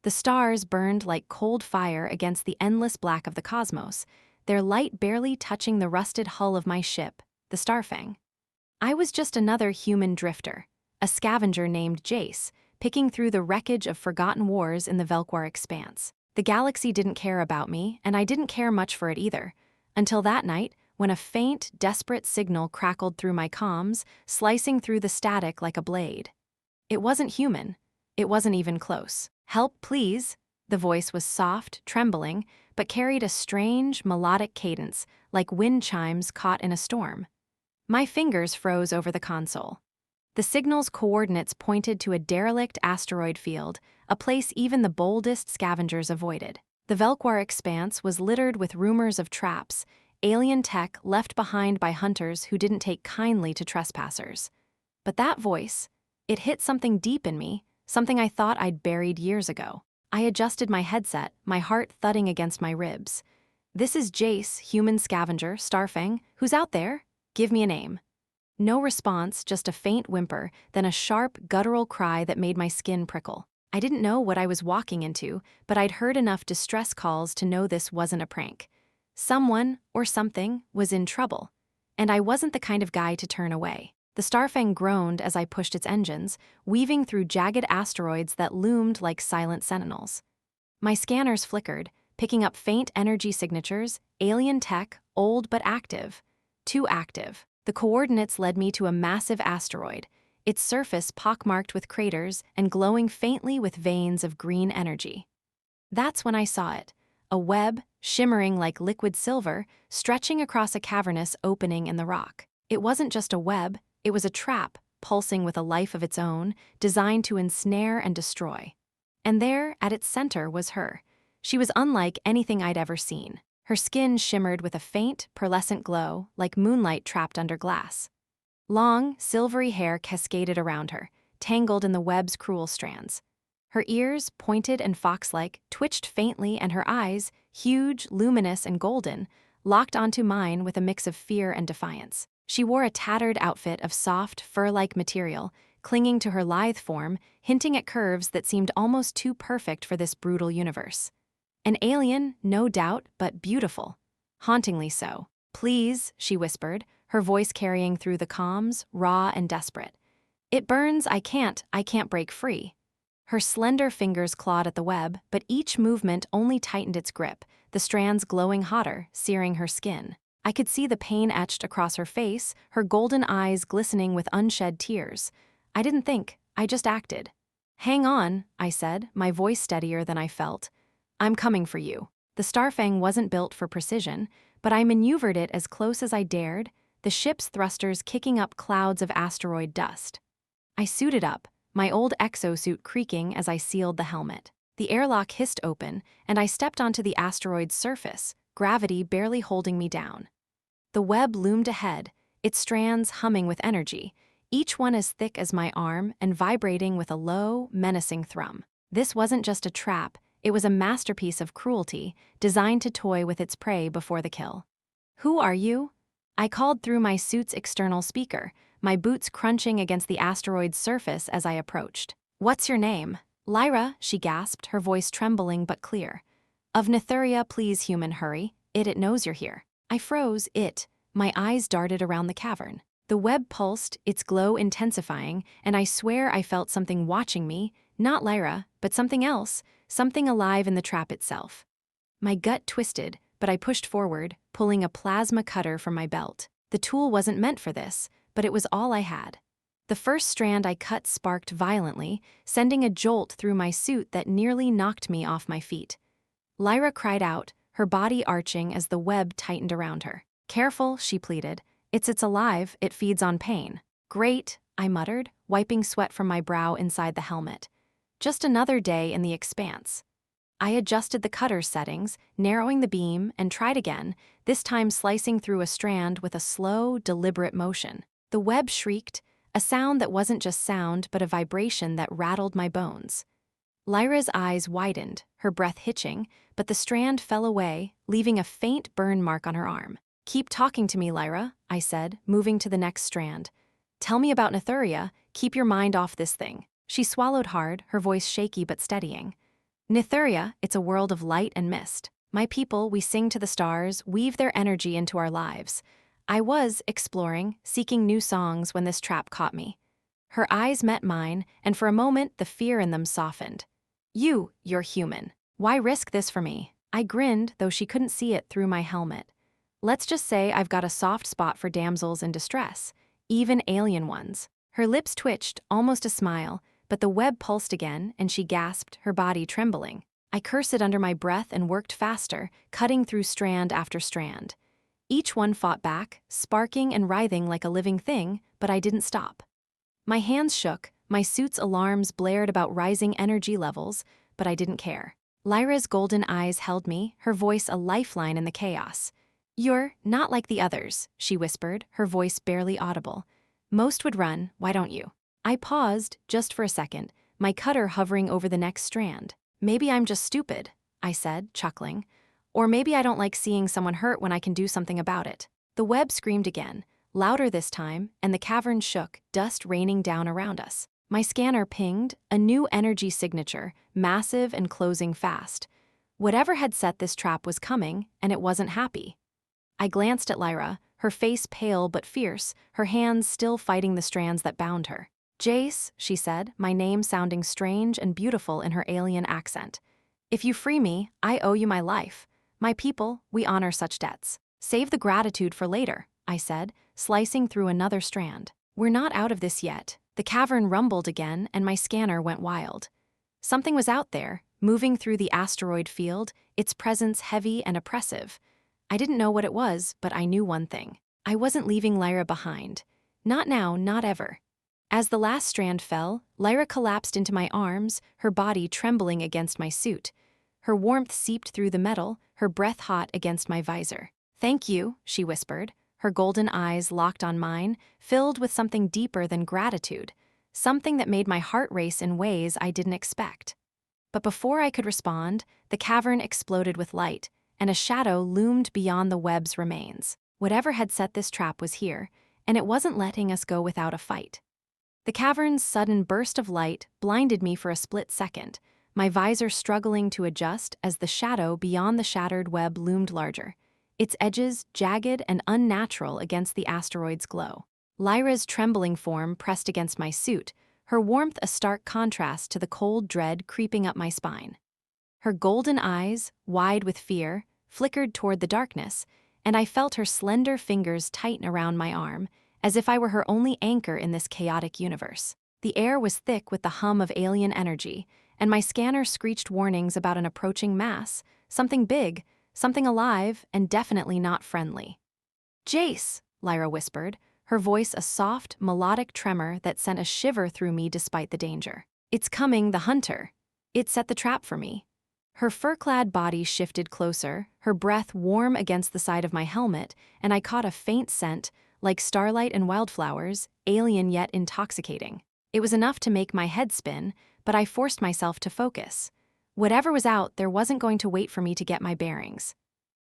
The stars burned like cold fire against the endless black of the cosmos, their light barely touching the rusted hull of my ship, the Starfang. I was just another human drifter, a scavenger named Jace, picking through the wreckage of forgotten wars in the Velkwar expanse. The galaxy didn't care about me, and I didn't care much for it either, until that night when a faint, desperate signal crackled through my comms, slicing through the static like a blade. It wasn't human. It wasn't even close. "Help, please." The voice was soft, trembling, but carried a strange, melodic cadence, like wind chimes caught in a storm. My fingers froze over the console. The signal's coordinates pointed to a derelict asteroid field, a place even the boldest scavengers avoided. The Velkwar expanse was littered with rumors of traps, alien tech left behind by hunters who didn't take kindly to trespassers. But that voice, it hit something deep in me, something I thought I'd buried years ago. I adjusted my headset, my heart thudding against my ribs. "This is Jace, human scavenger, Starfang. Who's out there? Give me a name." No response, just a faint whimper, then a sharp, guttural cry that made my skin prickle. I didn't know what I was walking into, but I'd heard enough distress calls to know this wasn't a prank. Someone, or something, was in trouble. And I wasn't the kind of guy to turn away. The Starfang groaned as I pushed its engines, weaving through jagged asteroids that loomed like silent sentinels. My scanners flickered, picking up faint energy signatures, alien tech, old but active. Too active. The coordinates led me to a massive asteroid, its surface pockmarked with craters and glowing faintly with veins of green energy. That's when I saw it, a web, shimmering like liquid silver, stretching across a cavernous opening in the rock. It wasn't just a web, it was a trap, pulsing with a life of its own, designed to ensnare and destroy. And there, at its center, was her. She was unlike anything I'd ever seen. Her skin shimmered with a faint, pearlescent glow, like moonlight trapped under glass. Long, silvery hair cascaded around her, tangled in the web's cruel strands. Her ears, pointed and fox-like, twitched faintly, and her eyes, huge, luminous, and golden, locked onto mine with a mix of fear and defiance. She wore a tattered outfit of soft, fur-like material, clinging to her lithe form, hinting at curves that seemed almost too perfect for this brutal universe. An alien, no doubt, but beautiful. Hauntingly so. "Please," she whispered, her voice carrying through the comms, raw and desperate. "It burns, I can't break free." Her slender fingers clawed at the web, but each movement only tightened its grip, the strands glowing hotter, searing her skin. I could see the pain etched across her face, her golden eyes glistening with unshed tears. I didn't think, I just acted. "Hang on," I said, my voice steadier than I felt. "I'm coming for you." The Starfang wasn't built for precision, but I maneuvered it as close as I dared, the ship's thrusters kicking up clouds of asteroid dust. I suited up, my old exosuit creaking as I sealed the helmet. The airlock hissed open, and I stepped onto the asteroid's surface, gravity barely holding me down. The web loomed ahead, its strands humming with energy, each one as thick as my arm and vibrating with a low, menacing thrum. This wasn't just a trap, it was a masterpiece of cruelty, designed to toy with its prey before the kill. "Who are you?" I called through my suit's external speaker, my boots crunching against the asteroid's surface as I approached. "What's your name?" "Lyra," she gasped, her voice trembling but clear. "Of Nethuria, please, human, hurry. It knows you're here." I froze, my eyes darted around the cavern. The web pulsed, its glow intensifying, and I swear I felt something watching me, not Lyra, but something else, something alive in the trap itself. My gut twisted, but I pushed forward, pulling a plasma cutter from my belt. The tool wasn't meant for this, but it was all I had. The first strand I cut sparked violently, sending a jolt through my suit that nearly knocked me off my feet. Lyra cried out, her body arching as the web tightened around her. "Careful," she pleaded. It's alive, it feeds on pain." "Great," I muttered, wiping sweat from my brow inside the helmet. Just another day in the expanse. I adjusted the cutter's settings, narrowing the beam, and tried again, this time slicing through a strand with a slow, deliberate motion. The web shrieked, a sound that wasn't just sound but a vibration that rattled my bones. Lyra's eyes widened, her breath hitching, but the strand fell away, leaving a faint burn mark on her arm. "Keep talking to me, Lyra," I said, moving to the next strand. "Tell me about Nethuria, keep your mind off this thing." She swallowed hard, her voice shaky but steadying. Nithuria, it's a world of light and mist. My people, we sing to the stars, weave their energy into our lives. I was exploring, seeking new songs when this trap caught me. Her eyes met mine, and for a moment the fear in them softened. You're human. Why risk this for me? I grinned, though she couldn't see it through my helmet. Let's just say I've got a soft spot for damsels in distress, even alien ones. Her lips twitched, almost a smile, but the web pulsed again, and she gasped, her body trembling. I cursed under my breath and worked faster, cutting through strand after strand. Each one fought back, sparking and writhing like a living thing, but I didn't stop. My hands shook, my suit's alarms blared about rising energy levels, but I didn't care. Lyra's golden eyes held me, her voice a lifeline in the chaos. "You're not like the others," she whispered, her voice barely audible. "Most would run, why don't you?" I paused, just for a second, my cutter hovering over the next strand. "Maybe I'm just stupid," I said, chuckling. "Or maybe I don't like seeing someone hurt when I can do something about it." The web screamed again, louder this time, and the cavern shook, dust raining down around us. My scanner pinged, a new energy signature, massive and closing fast. Whatever had set this trap was coming, and it wasn't happy. I glanced at Lyra, her face pale but fierce, her hands still fighting the strands that bound her. "Jace," she said, my name sounding strange and beautiful in her alien accent. "If you free me, I owe you my life. My people, we honor such debts. Save the gratitude for later," I said, slicing through another strand. "We're not out of this yet." The cavern rumbled again, and my scanner went wild. Something was out there, moving through the asteroid field, its presence heavy and oppressive. I didn't know what it was, but I knew one thing. I wasn't leaving Lyra behind. Not now, not ever. As the last strand fell, Lyra collapsed into my arms, her body trembling against my suit. Her warmth seeped through the metal, her breath hot against my visor. "Thank you," she whispered, her golden eyes locked on mine, filled with something deeper than gratitude, something that made my heart race in ways I didn't expect. But before I could respond, the cavern exploded with light, and a shadow loomed beyond the web's remains. Whatever had set this trap was here, and it wasn't letting us go without a fight. The cavern's sudden burst of light blinded me for a split second, my visor struggling to adjust as the shadow beyond the shattered web loomed larger, its edges jagged and unnatural against the asteroid's glow. Lyra's trembling form pressed against my suit, her warmth a stark contrast to the cold dread creeping up my spine. Her golden eyes, wide with fear, flickered toward the darkness, and I felt her slender fingers tighten around my arm, as if I were her only anchor in this chaotic universe. The air was thick with the hum of alien energy, and my scanner screeched warnings about an approaching mass, something big, something alive, and definitely not friendly. "Jace," Lyra whispered, her voice a soft, melodic tremor that sent a shiver through me despite the danger. "It's coming, the hunter." It set the trap for me. Her fur-clad body shifted closer, her breath warm against the side of my helmet, and I caught a faint scent, like starlight and wildflowers, alien yet intoxicating. It was enough to make my head spin, but I forced myself to focus. Whatever was out there wasn't going to wait for me to get my bearings.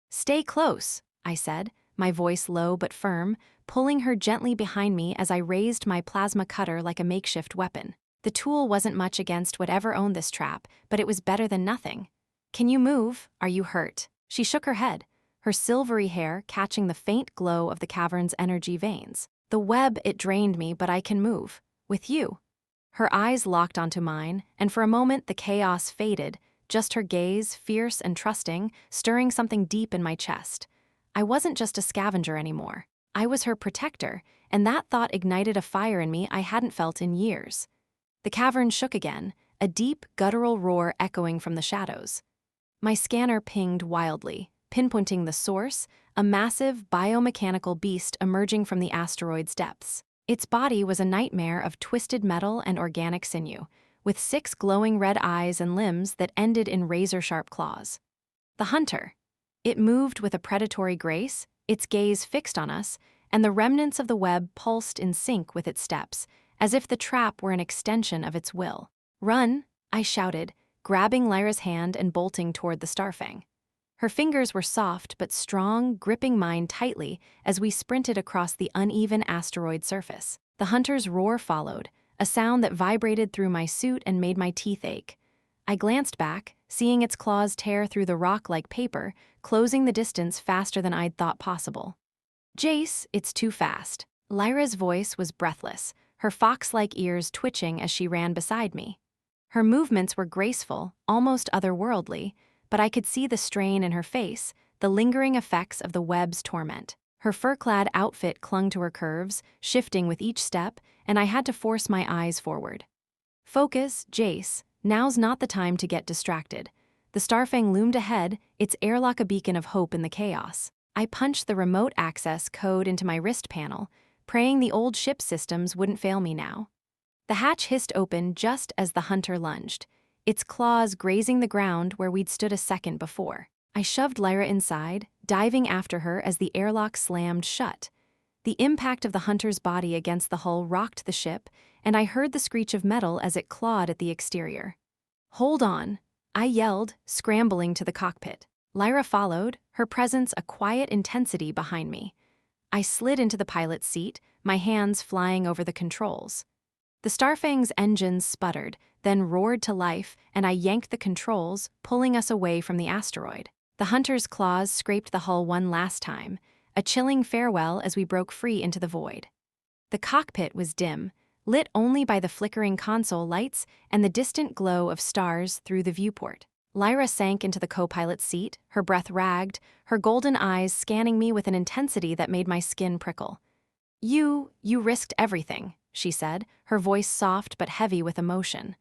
"Stay close," I said, my voice low but firm, pulling her gently behind me as I raised my plasma cutter like a makeshift weapon. The tool wasn't much against whatever owned this trap, but it was better than nothing. "Can you move? Are you hurt?" She shook her head, her silvery hair catching the faint glow of the cavern's energy veins. "The web, it drained me, but I can move. With you." Her eyes locked onto mine, and for a moment the chaos faded, just her gaze, fierce and trusting, stirring something deep in my chest. I wasn't just a scavenger anymore. I was her protector, and that thought ignited a fire in me I hadn't felt in years. The cavern shook again, a deep, guttural roar echoing from the shadows. My scanner pinged wildly, pinpointing the source, a massive, biomechanical beast emerging from the asteroid's depths. Its body was a nightmare of twisted metal and organic sinew, with 6 glowing red eyes and limbs that ended in razor-sharp claws. The hunter. It moved with a predatory grace, its gaze fixed on us, and the remnants of the web pulsed in sync with its steps, as if the trap were an extension of its will. "Run," I shouted, grabbing Lyra's hand and bolting toward the starfang. Her fingers were soft but strong, gripping mine tightly as we sprinted across the uneven asteroid surface. The hunter's roar followed, a sound that vibrated through my suit and made my teeth ache. I glanced back, seeing its claws tear through the rock like paper, closing the distance faster than I'd thought possible. "Jace, it's too fast." Lyra's voice was breathless, her fox-like ears twitching as she ran beside me. Her movements were graceful, almost otherworldly, but I could see the strain in her face, the lingering effects of the web's torment. Her fur-clad outfit clung to her curves, shifting with each step, and I had to force my eyes forward. "Focus, Jace. Now's not the time to get distracted." The starfang loomed ahead, its airlock a beacon of hope in the chaos. I punched the remote access code into my wrist panel, praying the old ship systems wouldn't fail me now. The hatch hissed open just as the hunter lunged, its claws grazing the ground where we'd stood a second before. I shoved Lyra inside, diving after her as the airlock slammed shut. The impact of the hunter's body against the hull rocked the ship, and I heard the screech of metal as it clawed at the exterior. "Hold on," I yelled, scrambling to the cockpit. Lyra followed, her presence a quiet intensity behind me. I slid into the pilot's seat, my hands flying over the controls. The Starfang's engines sputtered, then roared to life, and I yanked the controls, pulling us away from the asteroid. The hunter's claws scraped the hull one last time, a chilling farewell as we broke free into the void. The cockpit was dim, lit only by the flickering console lights and the distant glow of stars through the viewport. Lyra sank into the co-pilot's seat, her breath ragged, her golden eyes scanning me with an intensity that made my skin prickle. You risked everything," she said, her voice soft but heavy with emotion.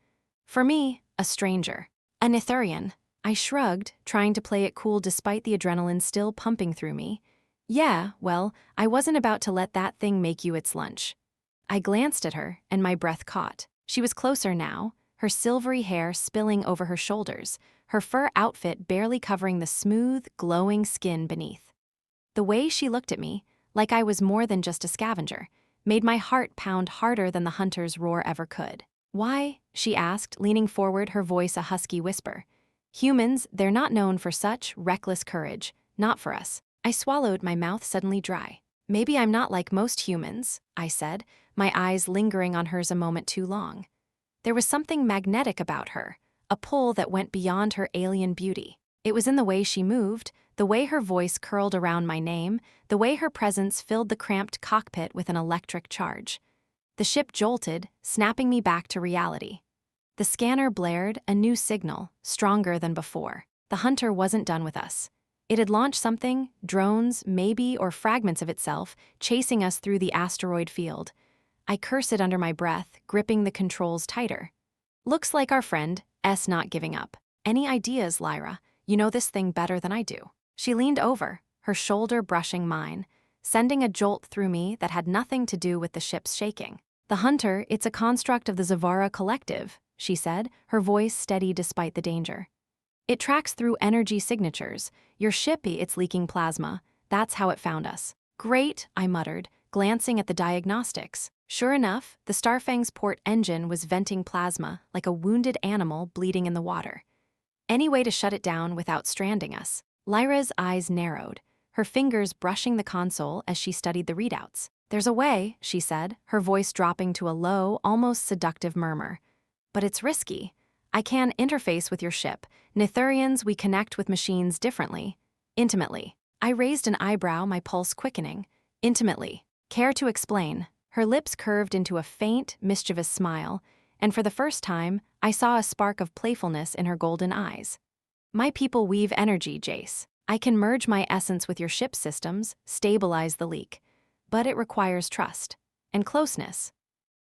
"For me, a stranger. An Ithurian." I shrugged, trying to play it cool despite the adrenaline still pumping through me. "Yeah, well, I wasn't about to let that thing make you its lunch." I glanced at her, and my breath caught. She was closer now, her silvery hair spilling over her shoulders, her fur outfit barely covering the smooth, glowing skin beneath. The way she looked at me, like I was more than just a scavenger, made my heart pound harder than the hunter's roar ever could. "Why?" she asked, leaning forward, her voice a husky whisper. "Humans, they're not known for such reckless courage. Not for us." I swallowed, my mouth suddenly dry. "Maybe I'm not like most humans," I said, my eyes lingering on hers a moment too long. There was something magnetic about her, a pull that went beyond her alien beauty. It was in the way she moved, the way her voice curled around my name, the way her presence filled the cramped cockpit with an electric charge. The ship jolted, snapping me back to reality. The scanner blared, a new signal, stronger than before. The hunter wasn't done with us. It had launched something, drones, maybe, or fragments of itself, chasing us through the asteroid field. I cursed under my breath, gripping the controls tighter. "Looks like our friend, S not giving up. Any ideas, Lyra? You know this thing better than I do." She leaned over, her shoulder brushing mine, sending a jolt through me that had nothing to do with the ship's shaking. "The hunter, it's a construct of the Zavara Collective," she said, her voice steady despite the danger. "It tracks through energy signatures. Your ship, it's leaking plasma. That's how it found us." "Great," I muttered, glancing at the diagnostics. Sure enough, the Starfang's port engine was venting plasma like a wounded animal bleeding in the water. Any way to shut it down without stranding us? Lyra's eyes narrowed, her fingers brushing the console as she studied the readouts. "There's a way," she said, her voice dropping to a low, almost seductive murmur. "But it's risky. I can interface with your ship. Nithurians, we connect with machines differently. Intimately." I raised an eyebrow, my pulse quickening. "Intimately. Care to explain?" Her lips curved into a faint, mischievous smile, and for the first time, I saw a spark of playfulness in her golden eyes. "My people weave energy, Jace. I can merge my essence with your ship's systems, stabilize the leak. But it requires trust. And closeness."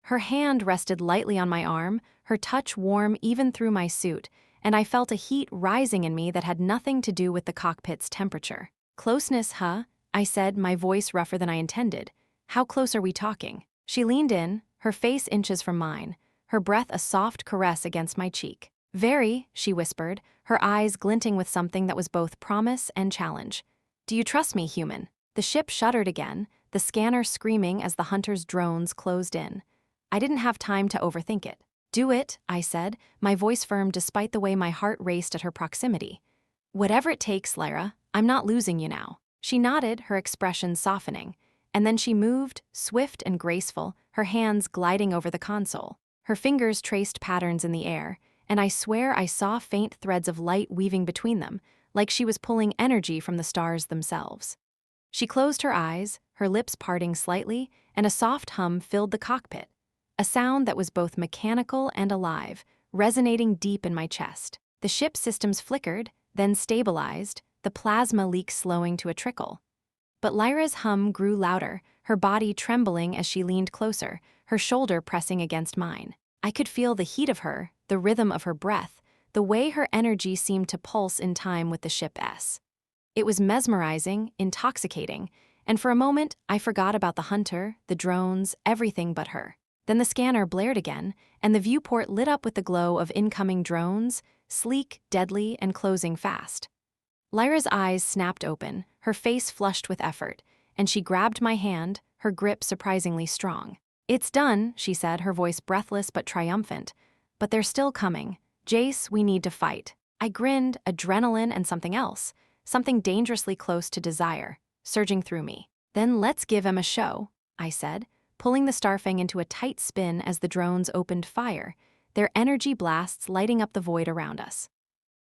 Her hand rested lightly on my arm, her touch warm even through my suit, and I felt a heat rising in me that had nothing to do with the cockpit's temperature. "Closeness, huh?" I said, my voice rougher than I intended. "How close are we talking?" She leaned in, her face inches from mine, her breath a soft caress against my cheek. "Very," she whispered, her eyes glinting with something that was both promise and challenge. "Do you trust me, human?" The ship shuddered again, the scanner screaming as the hunter's drones closed in. I didn't have time to overthink it. "Do it," I said, my voice firm despite the way my heart raced at her proximity. "Whatever it takes, Lyra, I'm not losing you now." She nodded, her expression softening, and then she moved, swift and graceful, her hands gliding over the console. Her fingers traced patterns in the air, and I swear I saw faint threads of light weaving between them, like she was pulling energy from the stars themselves. She closed her eyes, her lips parting slightly, and a soft hum filled the cockpit, a sound that was both mechanical and alive, resonating deep in my chest. The ship's systems flickered, then stabilized, the plasma leak slowing to a trickle. But Lyra's hum grew louder, her body trembling as she leaned closer, her shoulder pressing against mine. I could feel the heat of her, the rhythm of her breath, the way her energy seemed to pulse in time with the ship's. It was mesmerizing, intoxicating, and for a moment I forgot about the hunter, the drones, everything but her. Then the scanner blared again, and the viewport lit up with the glow of incoming drones, sleek, deadly, and closing fast. Lyra's eyes snapped open, her face flushed with effort, and she grabbed my hand, her grip surprisingly strong. "It's done," she said, her voice breathless but triumphant. "But they're still coming. Jace, we need to fight." I grinned, adrenaline and something else, something dangerously close to desire, surging through me. "Then let's give 'em a show," I said, pulling the Starfang into a tight spin as the drones opened fire, their energy blasts lighting up the void around us.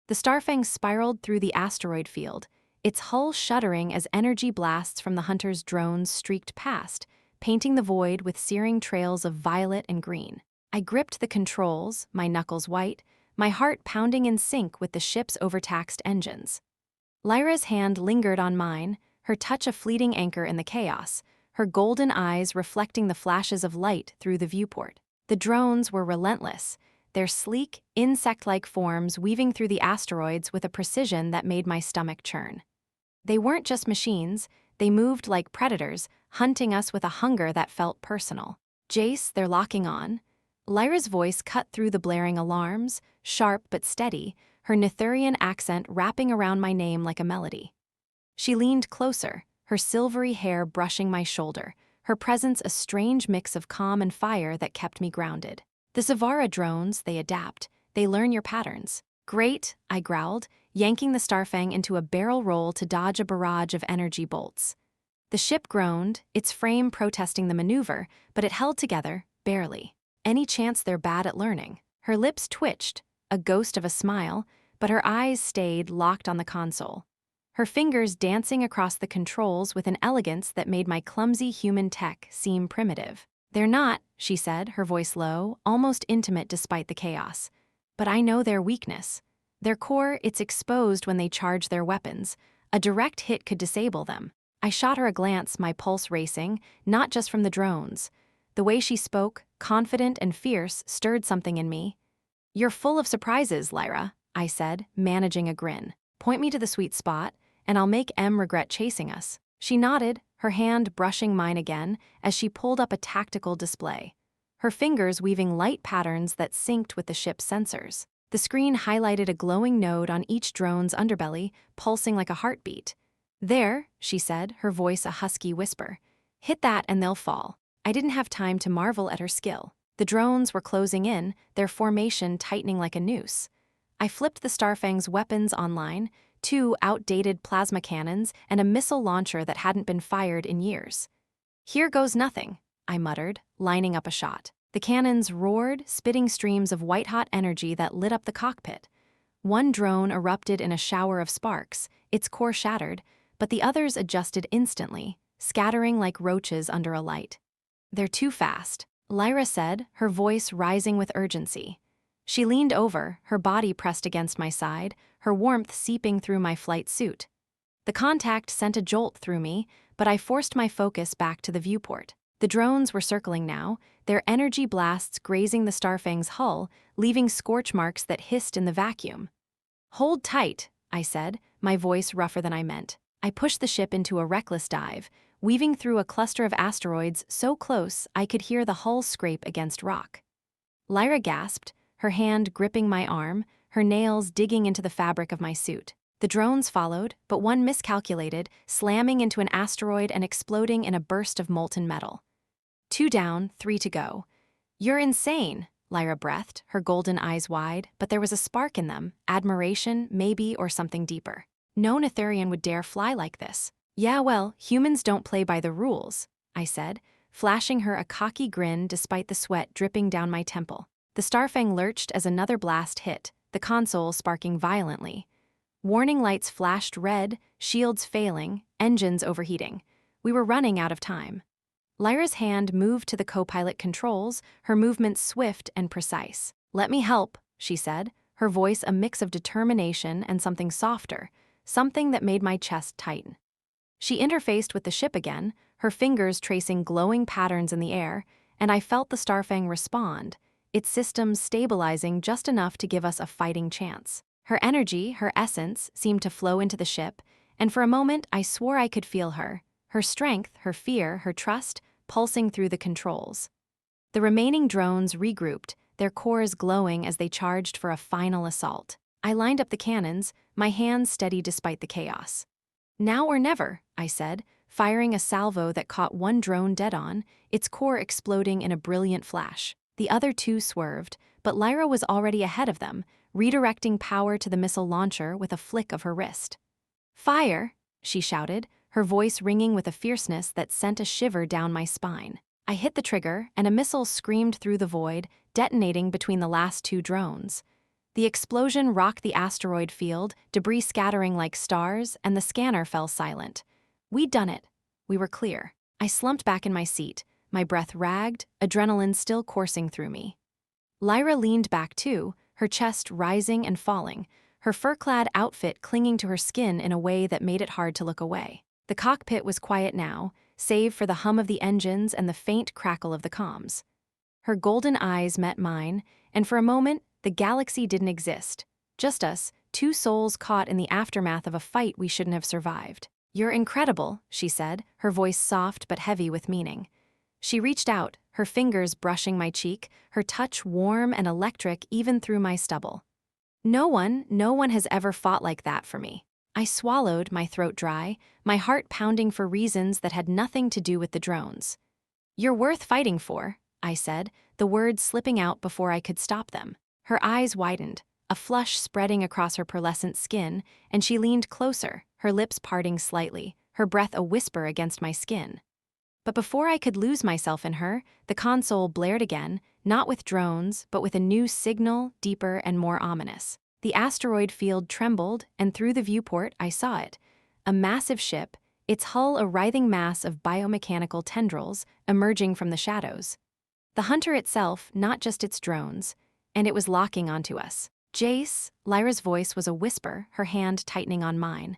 The Starfang spiraled through the asteroid field, its hull shuddering as energy blasts from the hunter's drones streaked past, painting the void with searing trails of violet and green. I gripped the controls, my knuckles white, my heart pounding in sync with the ship's overtaxed engines. Lyra's hand lingered on mine, her touch a fleeting anchor in the chaos, her golden eyes reflecting the flashes of light through the viewport. The drones were relentless, their sleek, insect-like forms weaving through the asteroids with a precision that made my stomach churn. They weren't just machines, they moved like predators, hunting us with a hunger that felt personal. "Jace, they're locking on." Lyra's voice cut through the blaring alarms, sharp but steady, her Nithurian accent wrapping around my name like a melody. She leaned closer, her silvery hair brushing my shoulder, her presence a strange mix of calm and fire that kept me grounded. "The Zavara drones, they adapt, they learn your patterns." "Great," I growled, yanking the Starfang into a barrel roll to dodge a barrage of energy bolts. The ship groaned, its frame protesting the maneuver, but it held together, barely. "Any chance they're bad at learning?" Her lips twitched, a ghost of a smile, but her eyes stayed locked on the console, her fingers dancing across the controls with an elegance that made my clumsy human tech seem primitive. "They're not," she said, her voice low, almost intimate despite the chaos. "But I know their weakness. Their core, it's exposed when they charge their weapons. A direct hit could disable them." I shot her a glance, my pulse racing, not just from the drones. The way she spoke, confident and fierce, stirred something in me. "You're full of surprises, Lyra," I said, managing a grin. "Point me to the sweet spot, and I'll make Em regret chasing us." She nodded, her hand brushing mine again as she pulled up a tactical display, her fingers weaving light patterns that synced with the ship's sensors. The screen highlighted a glowing node on each drone's underbelly, pulsing like a heartbeat. "There," she said, her voice a husky whisper. "Hit that and they'll fall." I didn't have time to marvel at her skill. The drones were closing in, their formation tightening like a noose. I flipped the Starfang's weapons online, 2 outdated plasma cannons and a missile launcher that hadn't been fired in years. "Here goes nothing," I muttered, lining up a shot. The cannons roared, spitting streams of white-hot energy that lit up the cockpit. One drone erupted in a shower of sparks, its core shattered, but the others adjusted instantly, scattering like roaches under a light. "They're too fast," Lyra said, her voice rising with urgency. She leaned over, her body pressed against my side, her warmth seeping through my flight suit. The contact sent a jolt through me, but I forced my focus back to the viewport. The drones were circling now, their energy blasts grazing the Starfang's hull, leaving scorch marks that hissed in the vacuum. "Hold tight," I said, my voice rougher than I meant. I pushed the ship into a reckless dive, weaving through a cluster of asteroids so close I could hear the hull scrape against rock. Lyra gasped, her hand gripping my arm, her nails digging into the fabric of my suit. The drones followed, but one miscalculated, slamming into an asteroid and exploding in a burst of molten metal. 2 down, 3 to go. "You're insane," Lyra breathed, her golden eyes wide, but there was a spark in them, admiration, maybe, or something deeper. "No Nithurian would dare fly like this." "Yeah, well, humans don't play by the rules," I said, flashing her a cocky grin despite the sweat dripping down my temple. The Starfang lurched as another blast hit, the console sparking violently. Warning lights flashed red, shields failing, engines overheating. We were running out of time. Lyra's hand moved to the co-pilot controls, her movements swift and precise. "Let me help," she said, her voice a mix of determination and something softer, something that made my chest tighten. She interfaced with the ship again, her fingers tracing glowing patterns in the air, and I felt the Starfang respond, its systems stabilizing just enough to give us a fighting chance. Her energy, her essence, seemed to flow into the ship, and for a moment I swore I could feel her strength, her fear, her trust, pulsing through the controls. The remaining drones regrouped, their cores glowing as they charged for a final assault. I lined up the cannons, my hands steady despite the chaos. "Now or never," I said, firing a salvo that caught one drone dead on, its core exploding in a brilliant flash. The other two swerved, but Lyra was already ahead of them, redirecting power to the missile launcher with a flick of her wrist. "Fire!" she shouted, her voice ringing with a fierceness that sent a shiver down my spine. I hit the trigger, and a missile screamed through the void, detonating between the last two drones. The explosion rocked the asteroid field, debris scattering like stars, and the scanner fell silent. We'd done it. We were clear. I slumped back in my seat, my breath ragged, adrenaline still coursing through me. Lyra leaned back too, her chest rising and falling, her fur-clad outfit clinging to her skin in a way that made it hard to look away. The cockpit was quiet now, save for the hum of the engines and the faint crackle of the comms. Her golden eyes met mine, and for a moment, the galaxy didn't exist. Just us, two souls caught in the aftermath of a fight we shouldn't have survived. "You're incredible," she said, her voice soft but heavy with meaning. She reached out, her fingers brushing my cheek, her touch warm and electric even through my stubble. No one has ever fought like that for me." I swallowed, my throat dry, my heart pounding for reasons that had nothing to do with the drones. "You're worth fighting for," I said, the words slipping out before I could stop them. Her eyes widened, a flush spreading across her pearlescent skin, and she leaned closer, her lips parting slightly, her breath a whisper against my skin. But before I could lose myself in her, the console blared again, not with drones, but with a new signal, deeper and more ominous. The asteroid field trembled, and through the viewport I saw it. A massive ship, its hull a writhing mass of biomechanical tendrils emerging from the shadows. The hunter itself, not just its drones, and it was locking onto us. "Jace," Lyra's voice was a whisper, her hand tightening on mine.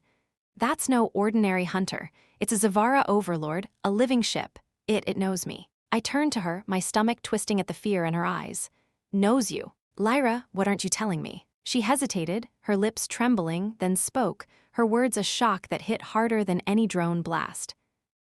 "That's no ordinary hunter. It's a Zavara overlord, a living ship. It knows me." I turned to her, my stomach twisting at the fear in her eyes. "Knows you. Lyra, what aren't you telling me?" She hesitated, her lips trembling, then spoke, her words a shock that hit harder than any drone blast.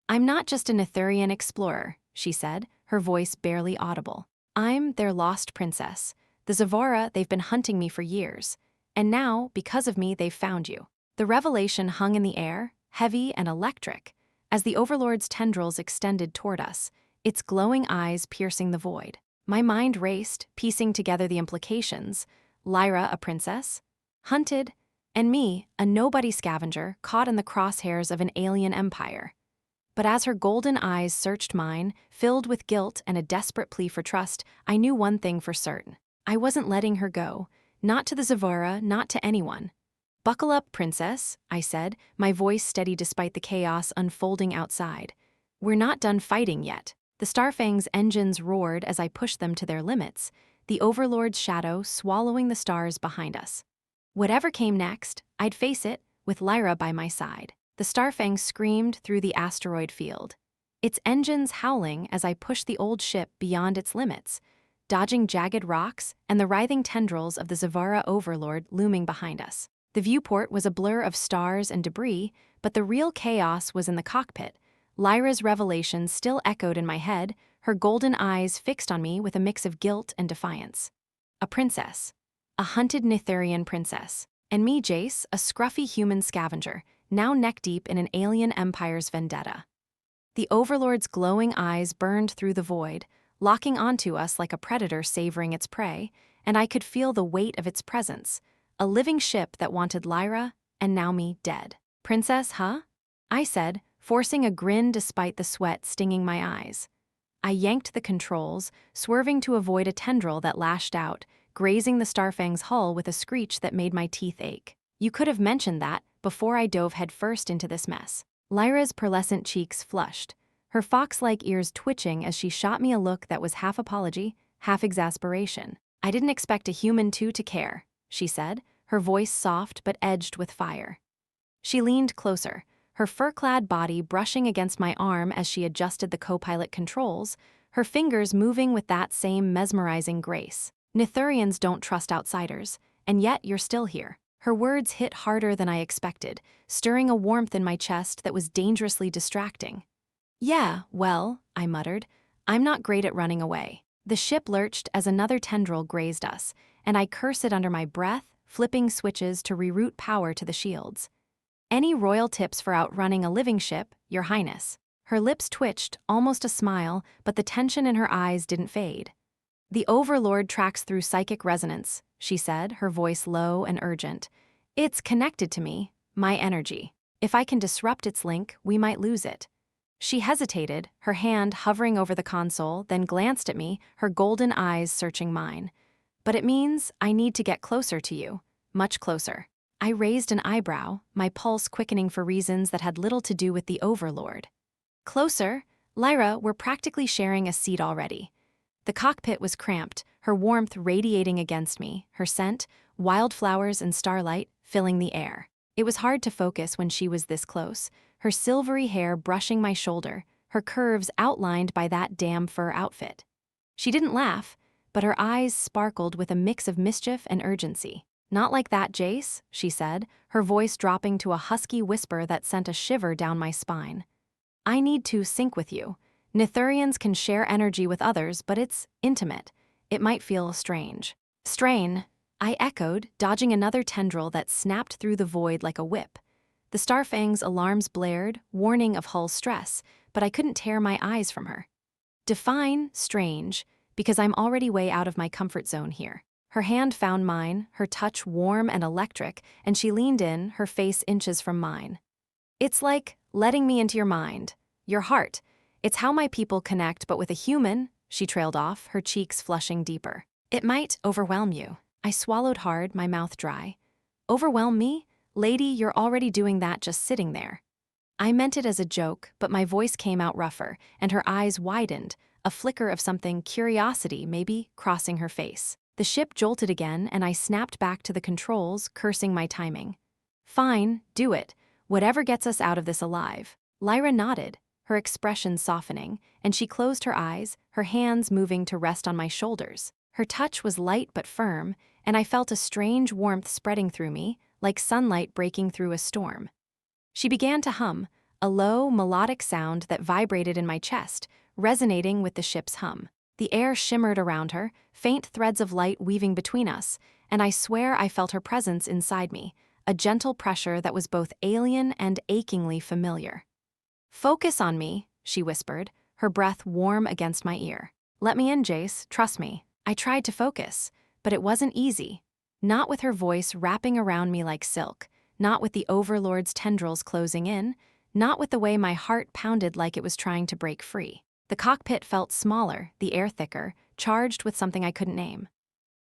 "I'm not just an Etherian explorer," she said, her voice barely audible. "I'm their lost princess. The Zavara, they've been hunting me for years. And now, because of me, they've found you." The revelation hung in the air, heavy and electric, as the Overlord's tendrils extended toward us, its glowing eyes piercing the void. My mind raced, piecing together the implications. Lyra, a princess, hunted, and me, a nobody scavenger caught in the crosshairs of an alien empire. But as her golden eyes searched mine, filled with guilt and a desperate plea for trust, I knew one thing for certain. I wasn't letting her go, not to the Zavara, not to anyone. "Buckle up, princess," I said, my voice steady despite the chaos unfolding outside. "We're not done fighting yet." The Starfang's engines roared as I pushed them to their limits, the Overlord's shadow swallowing the stars behind us. Whatever came next, I'd face it, with Lyra by my side. The Starfang screamed through the asteroid field, its engines howling as I pushed the old ship beyond its limits, dodging jagged rocks and the writhing tendrils of the Zavara Overlord looming behind us. The viewport was a blur of stars and debris, but the real chaos was in the cockpit. Lyra's revelations still echoed in my head, her golden eyes fixed on me with a mix of guilt and defiance. A princess. A hunted Nitharian princess. And me, Jace, a scruffy human scavenger, now neck-deep in an alien empire's vendetta. The Overlord's glowing eyes burned through the void, locking onto us like a predator savoring its prey, and I could feel the weight of its presence. A living ship that wanted Lyra, and now me dead. "Princess, huh?" I said, forcing a grin despite the sweat stinging my eyes. I yanked the controls, swerving to avoid a tendril that lashed out, grazing the Starfang's hull with a screech that made my teeth ache. You could have mentioned that before I dove headfirst into this mess. Lyra's pearlescent cheeks flushed, her fox-like ears twitching as she shot me a look that was half apology, half exasperation. I didn't expect a human to care, she said, her voice soft but edged with fire. She leaned closer, her fur-clad body brushing against my arm as she adjusted the co-pilot controls, her fingers moving with that same mesmerizing grace. Nithurians don't trust outsiders, and yet you're still here. Her words hit harder than I expected, stirring a warmth in my chest that was dangerously distracting. Yeah, well, I muttered, I'm not great at running away. The ship lurched as another tendril grazed us, and I cursed it under my breath, flipping switches to reroute power to the shields. Any royal tips for outrunning a living ship, Your Highness? Her lips twitched, almost a smile, but the tension in her eyes didn't fade. The Overlord tracks through psychic resonance, she said, her voice low and urgent. It's connected to me, my energy. If I can disrupt its link, we might lose it. She hesitated, her hand hovering over the console, then glanced at me, her golden eyes searching mine. But it means I need to get closer to you, much closer. I raised an eyebrow, my pulse quickening for reasons that had little to do with the Overlord. Closer? Lyra, we're practically sharing a seat already. The cockpit was cramped, her warmth radiating against me, her scent, wildflowers and starlight, filling the air. It was hard to focus when she was this close, her silvery hair brushing my shoulder, her curves outlined by that damn fur outfit. She didn't laugh, but her eyes sparkled with a mix of mischief and urgency. Not like that, Jace, she said, her voice dropping to a husky whisper that sent a shiver down my spine. I need to sync with you. Nithurians can share energy with others, but it's intimate. It might feel strange. Strain, I echoed, dodging another tendril that snapped through the void like a whip. The Starfang's alarms blared, warning of hull stress, but I couldn't tear my eyes from her. Define strange, because I'm already way out of my comfort zone here. Her hand found mine, her touch warm and electric, and she leaned in, her face inches from mine. It's like letting me into your mind, your heart. It's how my people connect, but with a human, she trailed off, her cheeks flushing deeper. It might overwhelm you. I swallowed hard, my mouth dry. Overwhelm me? Lady, you're already doing that just sitting there. I meant it as a joke, but my voice came out rougher, and her eyes widened, a flicker of something, curiosity maybe, crossing her face. The ship jolted again, and I snapped back to the controls, cursing my timing. Fine, do it. Whatever gets us out of this alive. Lyra nodded, her expression softening, and she closed her eyes, her hands moving to rest on my shoulders. Her touch was light but firm, and I felt a strange warmth spreading through me, like sunlight breaking through a storm. She began to hum, a low, melodic sound that vibrated in my chest, resonating with the ship's hum. The air shimmered around her, faint threads of light weaving between us, and I swear I felt her presence inside me, a gentle pressure that was both alien and achingly familiar. Focus on me, she whispered, her breath warm against my ear. Let me in, Jace, trust me. I tried to focus, but it wasn't easy. Not with her voice wrapping around me like silk, not with the Overlord's tendrils closing in, not with the way my heart pounded like it was trying to break free. The cockpit felt smaller, the air thicker, charged with something I couldn't name.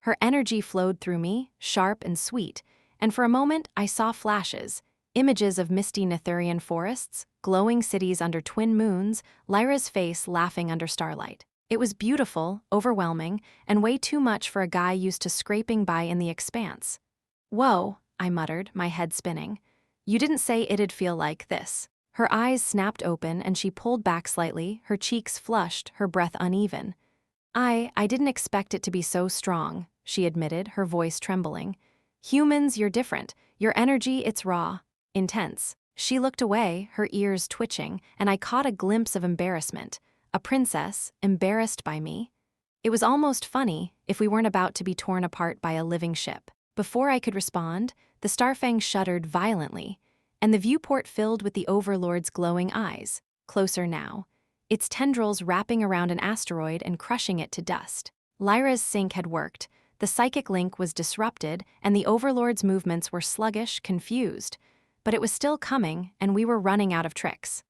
Her energy flowed through me, sharp and sweet, and for a moment I saw flashes, images of misty Nithurian forests, glowing cities under twin moons, Lyra's face laughing under starlight. It was beautiful, overwhelming, and way too much for a guy used to scraping by in the expanse. Whoa, I muttered, my head spinning. You didn't say it'd feel like this. Her eyes snapped open and she pulled back slightly, her cheeks flushed, her breath uneven. I didn't expect it to be so strong, she admitted, her voice trembling. Humans, you're different. Your energy, it's raw, intense. She looked away, her ears twitching, and I caught a glimpse of embarrassment. A princess, embarrassed by me. It was almost funny if we weren't about to be torn apart by a living ship. Before I could respond, the Starfang shuddered violently, and the viewport filled with the Overlord's glowing eyes, closer now, its tendrils wrapping around an asteroid and crushing it to dust. Lyra's sync had worked, the psychic link was disrupted, and the Overlord's movements were sluggish, confused, but it was still coming, and we were running out of tricks.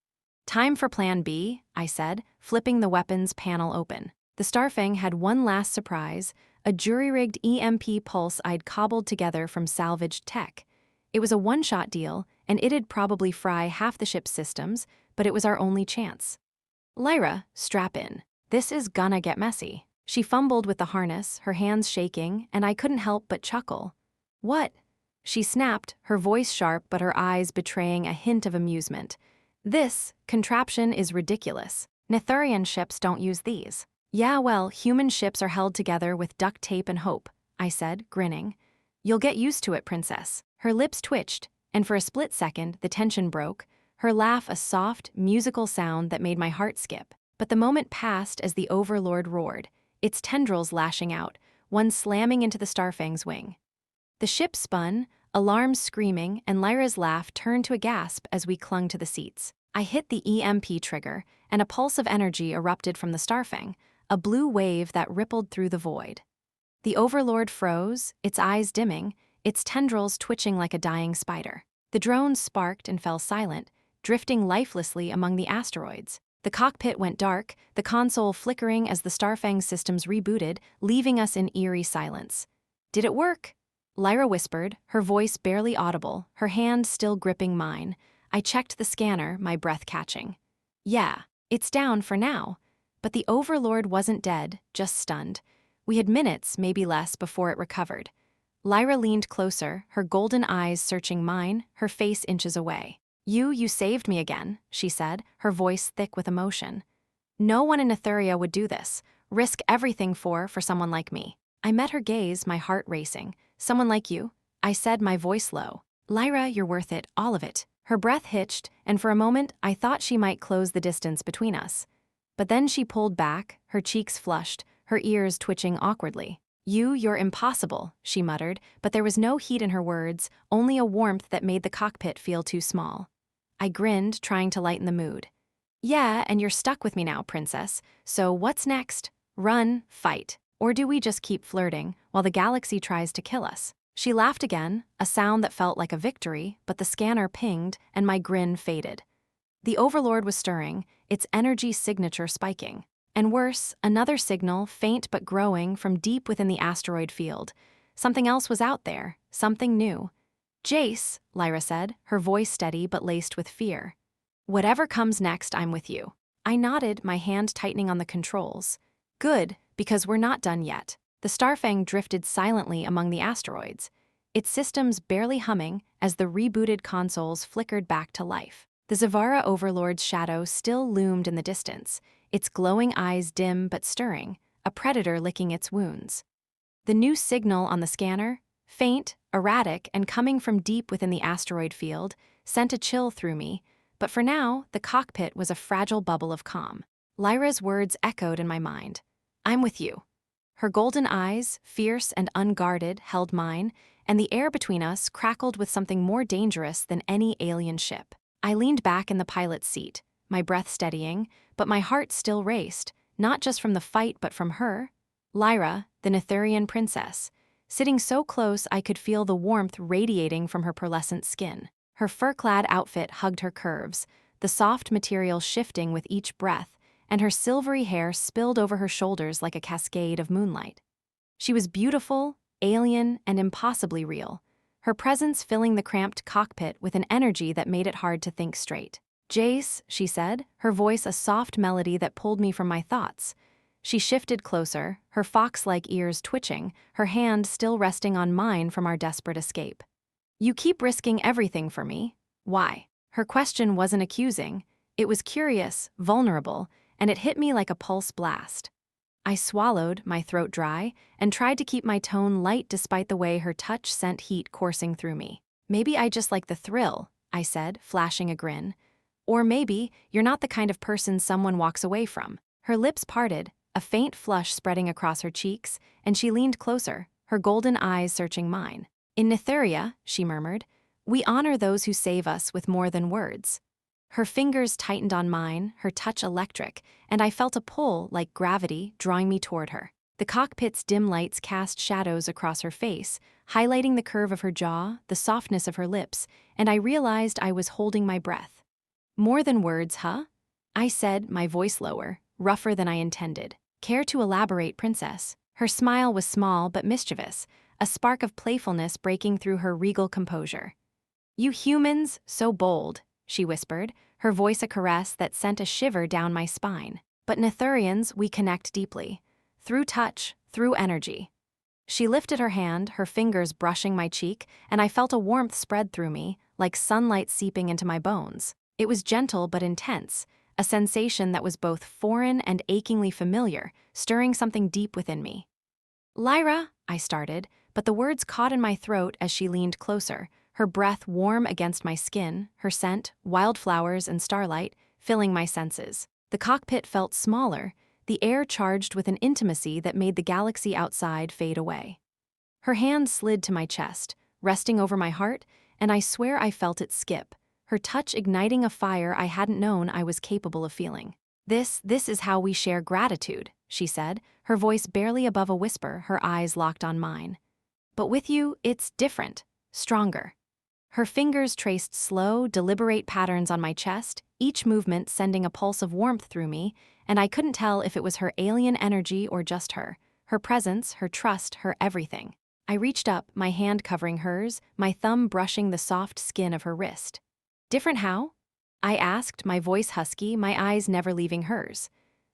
Time for Plan B, I said, flipping the weapons panel open. The Starfang had one last surprise, a jury-rigged EMP pulse I'd cobbled together from salvaged tech. It was a one-shot deal, and it'd probably fry half the ship's systems, but it was our only chance. Lyra, strap in. This is gonna get messy. She fumbled with the harness, her hands shaking, and I couldn't help but chuckle. What? She snapped, her voice sharp but her eyes betraying a hint of amusement. This contraption is ridiculous. Netherian ships don't use these. Yeah, well, human ships are held together with duct tape and hope, I said, grinning. You'll get used to it, princess. Her lips twitched, and for a split second, the tension broke, her laugh a soft, musical sound that made my heart skip. But the moment passed as the Overlord roared, its tendrils lashing out, one slamming into the Starfang's wing. The ship spun, alarms screaming, and Lyra's laugh turned to a gasp as we clung to the seats. I hit the EMP trigger, and a pulse of energy erupted from the Starfang, a blue wave that rippled through the void. The Overlord froze, its eyes dimming, its tendrils twitching like a dying spider. The drone sparked and fell silent, drifting lifelessly among the asteroids. The cockpit went dark, the console flickering as the Starfang systems rebooted, leaving us in eerie silence. Did it work? Lyra whispered, her voice barely audible, her hand still gripping mine. I checked the scanner, my breath catching. Yeah, it's down for now. But the Overlord wasn't dead, just stunned. We had minutes, maybe less, before it recovered. Lyra leaned closer, her golden eyes searching mine, her face inches away. You saved me again, she said, her voice thick with emotion. No one in Netheria would do this, risk everything for someone like me. I met her gaze, my heart racing. Someone like you? I said, my voice low. Lyra, you're worth it, all of it. Her breath hitched, and for a moment I thought she might close the distance between us. But then she pulled back, her cheeks flushed, her ears twitching awkwardly. You're impossible, she muttered, but there was no heat in her words, only a warmth that made the cockpit feel too small. I grinned, trying to lighten the mood. Yeah, and you're stuck with me now, princess. So what's next? Run, fight. Or do we just keep flirting while the galaxy tries to kill us? She laughed again, a sound that felt like a victory, but the scanner pinged and my grin faded. The Overlord was stirring, its energy signature spiking. And worse, another signal, faint but growing, from deep within the asteroid field. Something else was out there, something new. Jace, Lyra said, her voice steady but laced with fear. Whatever comes next, I'm with you. I nodded, my hand tightening on the controls. Good, because we're not done yet. The Starfang drifted silently among the asteroids, its systems barely humming as the rebooted consoles flickered back to life. The Zavara Overlord's shadow still loomed in the distance, its glowing eyes dim but stirring, a predator licking its wounds. The new signal on the scanner, faint, erratic, and coming from deep within the asteroid field, sent a chill through me, but for now, the cockpit was a fragile bubble of calm. Lyra's words echoed in my mind. I'm with you. Her golden eyes, fierce and unguarded, held mine, and the air between us crackled with something more dangerous than any alien ship. I leaned back in the pilot's seat, my breath steadying, but my heart still raced, not just from the fight but from her. Lyra, the Netherian princess, sitting so close I could feel the warmth radiating from her pearlescent skin. Her fur-clad outfit hugged her curves, the soft material shifting with each breath, and her silvery hair spilled over her shoulders like a cascade of moonlight. She was beautiful, alien, and impossibly real, her presence filling the cramped cockpit with an energy that made it hard to think straight. Jace, she said, her voice a soft melody that pulled me from my thoughts. She shifted closer, her fox-like ears twitching, her hand still resting on mine from our desperate escape. You keep risking everything for me. Why? Her question wasn't accusing. It was curious, vulnerable, and it hit me like a pulse blast. I swallowed, my throat dry, and tried to keep my tone light despite the way her touch sent heat coursing through me. Maybe I just like the thrill, I said, flashing a grin. Or maybe you're not the kind of person someone walks away from. Her lips parted, a faint flush spreading across her cheeks, and she leaned closer, her golden eyes searching mine. In Netheria, she murmured, we honor those who save us with more than words. Her fingers tightened on mine, her touch electric, and I felt a pull like gravity drawing me toward her. The cockpit's dim lights cast shadows across her face, highlighting the curve of her jaw, the softness of her lips, and I realized I was holding my breath. More than words, huh? I said, my voice lower, rougher than I intended. Care to elaborate, princess? Her smile was small but mischievous, a spark of playfulness breaking through her regal composure. You humans, so bold, she whispered, her voice a caress that sent a shiver down my spine. But Nethurians, we connect deeply. Through touch, through energy. She lifted her hand, her fingers brushing my cheek, and I felt a warmth spread through me, like sunlight seeping into my bones. It was gentle but intense, a sensation that was both foreign and achingly familiar, stirring something deep within me. Lyra, I started, but the words caught in my throat as she leaned closer, her breath warm against my skin, her scent, wildflowers and starlight, filling my senses. The cockpit felt smaller, the air charged with an intimacy that made the galaxy outside fade away. Her hand slid to my chest, resting over my heart, and I swear I felt it skip, her touch igniting a fire I hadn't known I was capable of feeling. This is how we share gratitude, she said, her voice barely above a whisper, her eyes locked on mine. But with you, it's different, stronger. Her fingers traced slow, deliberate patterns on my chest, each movement sending a pulse of warmth through me, and I couldn't tell if it was her alien energy or just her presence, her trust, her everything. I reached up, my hand covering hers, my thumb brushing the soft skin of her wrist. Different how? I asked, my voice husky, my eyes never leaving hers.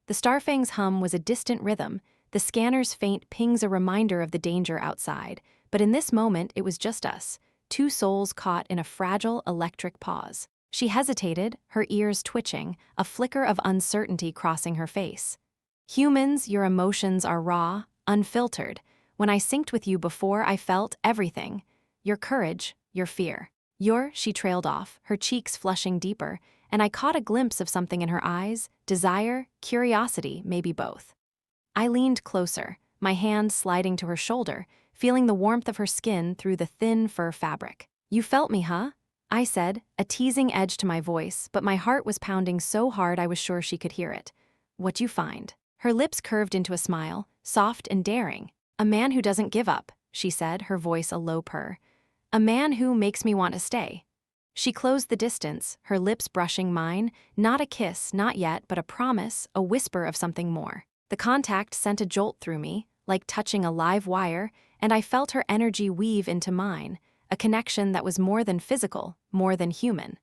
The Starfang's hum was a distant rhythm, the scanner's faint pings a reminder of the danger outside, but in this moment it was just us, two souls caught in a fragile electric pause. She hesitated, her ears twitching, a flicker of uncertainty crossing her face. Humans, your emotions are raw, unfiltered. When I synced with you before, I felt everything. Your courage, your fear. She trailed off, her cheeks flushing deeper, and I caught a glimpse of something in her eyes, desire, curiosity, maybe both. I leaned closer, my hand sliding to her shoulder, feeling the warmth of her skin through the thin fur fabric. You felt me, huh? I said, a teasing edge to my voice, but my heart was pounding so hard I was sure she could hear it. What'd you find? Her lips curved into a smile, soft and daring. A man who doesn't give up, she said, her voice a low purr. A man who makes me want to stay. She closed the distance, her lips brushing mine, not a kiss, not yet, but a promise, a whisper of something more. The contact sent a jolt through me, like touching a live wire, and I felt her energy weave into mine, a connection that was more than physical, more than human.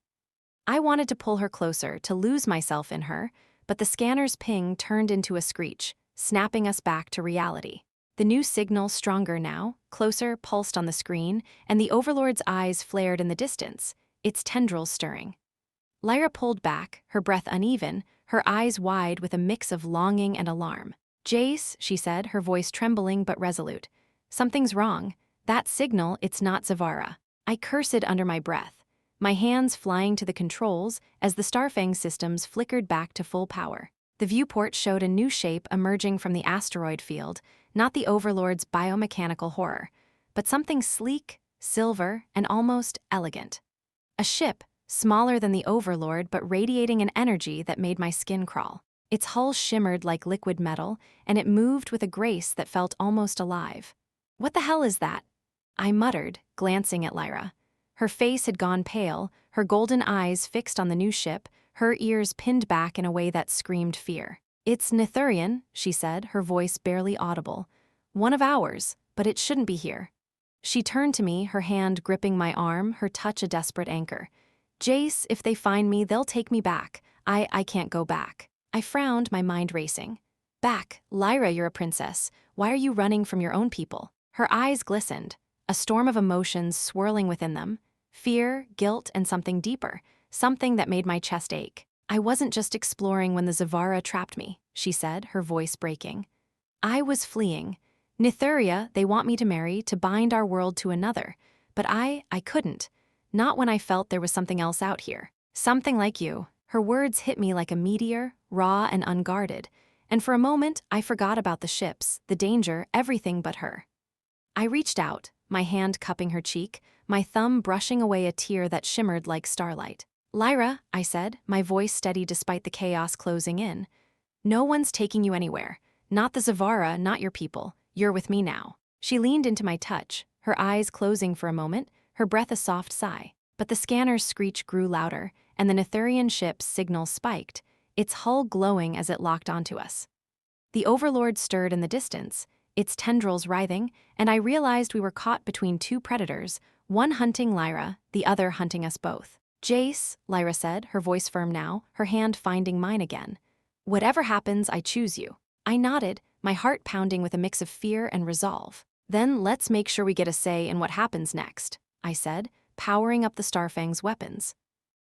I wanted to pull her closer, to lose myself in her, but the scanner's ping turned into a screech, snapping us back to reality. The new signal, stronger now, closer, pulsed on the screen, and the Overlord's eyes flared in the distance, its tendrils stirring. Lyra pulled back, her breath uneven, her eyes wide with a mix of longing and alarm. Jace, she said, her voice trembling but resolute. Something's wrong. That signal, it's not Zavara. I cursed under my breath, my hands flying to the controls as the Starfang systems flickered back to full power. The viewport showed a new shape emerging from the asteroid field, not the Overlord's biomechanical horror, but something sleek, silver, and almost elegant. A ship, smaller than the Overlord but radiating an energy that made my skin crawl. Its hull shimmered like liquid metal, and it moved with a grace that felt almost alive. What the hell is that? I muttered, glancing at Lyra. Her face had gone pale, her golden eyes fixed on the new ship, her ears pinned back in a way that screamed fear. It's Nethurian, she said, her voice barely audible. One of ours, but it shouldn't be here. She turned to me, her hand gripping my arm, her touch a desperate anchor. Jace, if they find me, they'll take me back. I can't go back. I frowned, my mind racing. Back, Lyra, you're a princess. Why are you running from your own people? Her eyes glistened, a storm of emotions swirling within them. Fear, guilt, and something deeper, something that made my chest ache. I wasn't just exploring when the Zavara trapped me, she said, her voice breaking. I was fleeing. Nethuria, they want me to marry, to bind our world to another. But I couldn't. Not when I felt there was something else out here. Something like you. Her words hit me like a meteor, raw and unguarded. And for a moment, I forgot about the ships, the danger, everything but her. I reached out, my hand cupping her cheek, my thumb brushing away a tear that shimmered like starlight. Lyra, I said, my voice steady despite the chaos closing in. No one's taking you anywhere. Not the Zavara, not your people. You're with me now. She leaned into my touch, her eyes closing for a moment, her breath a soft sigh. But the scanner's screech grew louder, and the Nethurian ship's signal spiked, its hull glowing as it locked onto us. The Overlord stirred in the distance, its tendrils writhing, and I realized we were caught between two predators, one hunting Lyra, the other hunting us both. "Jace," Lyra said, her voice firm now, her hand finding mine again. "Whatever happens, I choose you." I nodded, my heart pounding with a mix of fear and resolve. "Then let's make sure we get a say in what happens next," I said, powering up the Starfang's weapons.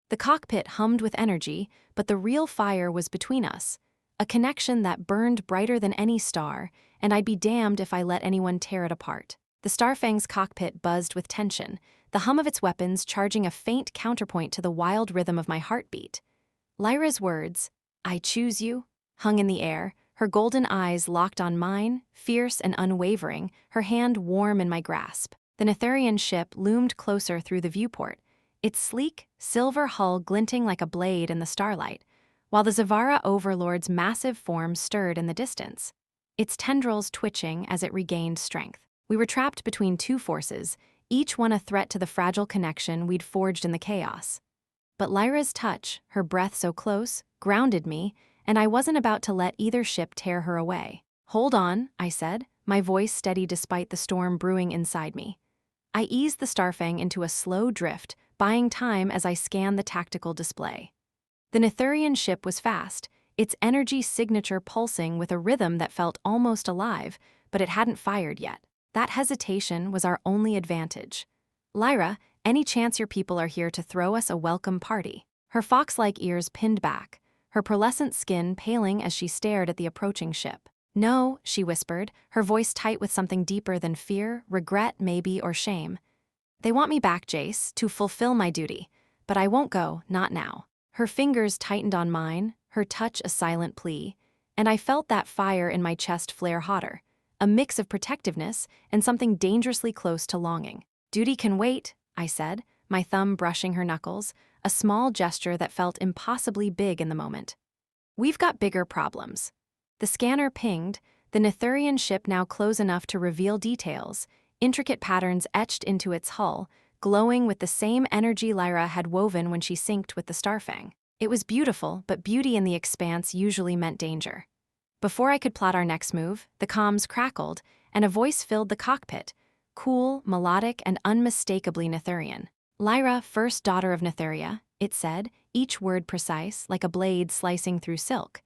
The cockpit hummed with energy, but the real fire was between us, a connection that burned brighter than any star, and I'd be damned if I let anyone tear it apart. The Starfang's cockpit buzzed with tension, the hum of its weapons charging a faint counterpoint to the wild rhythm of my heartbeat. Lyra's words, "I choose you," hung in the air, her golden eyes locked on mine, fierce and unwavering, her hand warm in my grasp. The Netherian ship loomed closer through the viewport, its sleek, silver hull glinting like a blade in the starlight, while the Zavara Overlord's massive form stirred in the distance, its tendrils twitching as it regained strength. We were trapped between two forces, each one a threat to the fragile connection we'd forged in the chaos. But Lyra's touch, her breath so close, grounded me, and I wasn't about to let either ship tear her away. "Hold on," I said, my voice steady despite the storm brewing inside me. I eased the Starfang into a slow drift, buying time as I scanned the tactical display. The Netherian ship was fast, its energy signature pulsing with a rhythm that felt almost alive, but it hadn't fired yet. That hesitation was our only advantage. "Lyra, any chance your people are here to throw us a welcome party?" Her fox-like ears pinned back, her pearlescent skin paling as she stared at the approaching ship. "No," she whispered, her voice tight with something deeper than fear, regret maybe, or shame. "They want me back, Jace, to fulfill my duty, but I won't go, not now." Her fingers tightened on mine, her touch a silent plea, and I felt that fire in my chest flare hotter, a mix of protectiveness and something dangerously close to longing. "Duty can wait," I said, my thumb brushing her knuckles, a small gesture that felt impossibly big in the moment. "We've got bigger problems." The scanner pinged, the Netherian ship now close enough to reveal details, intricate patterns etched into its hull, glowing with the same energy Lyra had woven when she synced with the Starfang. It was beautiful, but beauty in the expanse usually meant danger. Before I could plot our next move, the comms crackled, and a voice filled the cockpit, cool, melodic, and unmistakably Netherian. "Lyra, first daughter of Netheria," it said, each word precise, like a blade slicing through silk.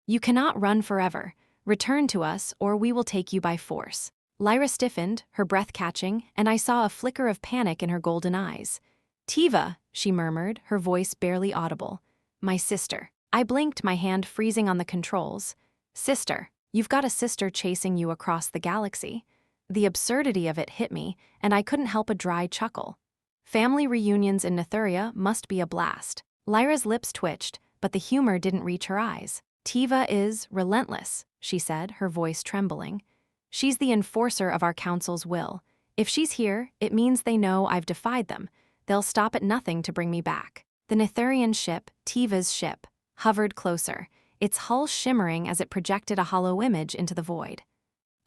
"You cannot run forever. Return to us, or we will take you by force." Lyra stiffened, her breath catching, and I saw a flicker of panic in her golden eyes. "Tiva," she murmured, her voice barely audible. "My sister." I blinked, my hand freezing on the controls. "Sister. You've got a sister chasing you across the galaxy." The absurdity of it hit me, and I couldn't help a dry chuckle. Family reunions in Netheria must be a blast. Lyra's lips twitched, but the humor didn't reach her eyes. "Tiva is relentless," she said, her voice trembling. "She's the enforcer of our council's will. If she's here, it means they know I've defied them. They'll stop at nothing to bring me back." The Netherian ship, Tiva's ship, hovered closer, its hull shimmering as it projected a hollow image into the void.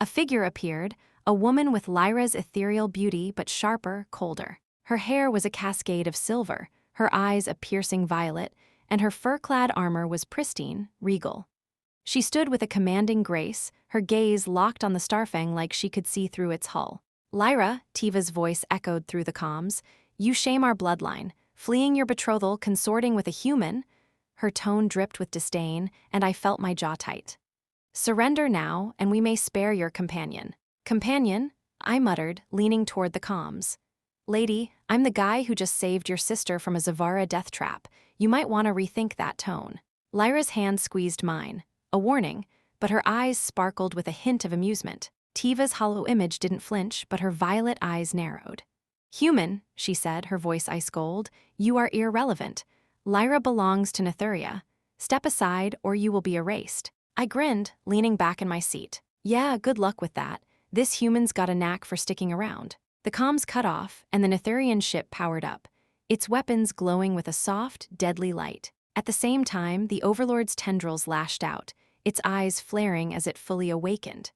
A figure appeared, a woman with Lyra's ethereal beauty but sharper, colder. Her hair was a cascade of silver, her eyes a piercing violet, and her fur-clad armor was pristine, regal. She stood with a commanding grace, her gaze locked on the Starfang like she could see through its hull. "Lyra," Tiva's voice echoed through the comms, "you shame our bloodline, fleeing your betrothal, consorting with a human." Her tone dripped with disdain, and I felt my jaw tight. "Surrender now, and we may spare your companion." "Companion?" I muttered, leaning toward the comms. "Lady, I'm the guy who just saved your sister from a Zavara death trap. You might want to rethink that tone." Lyra's hand squeezed mine, a warning, but her eyes sparkled with a hint of amusement. Tiva's hollow image didn't flinch, but her violet eyes narrowed. "Human," she said, her voice ice gold, "you are irrelevant. Lyra belongs to Netheria. Step aside, or you will be erased." I grinned, leaning back in my seat. "Yeah, good luck with that. This human's got a knack for sticking around." The comms cut off, and the Netherian ship powered up, its weapons glowing with a soft, deadly light. At the same time, the Overlord's tendrils lashed out, its eyes flaring as it fully awakened.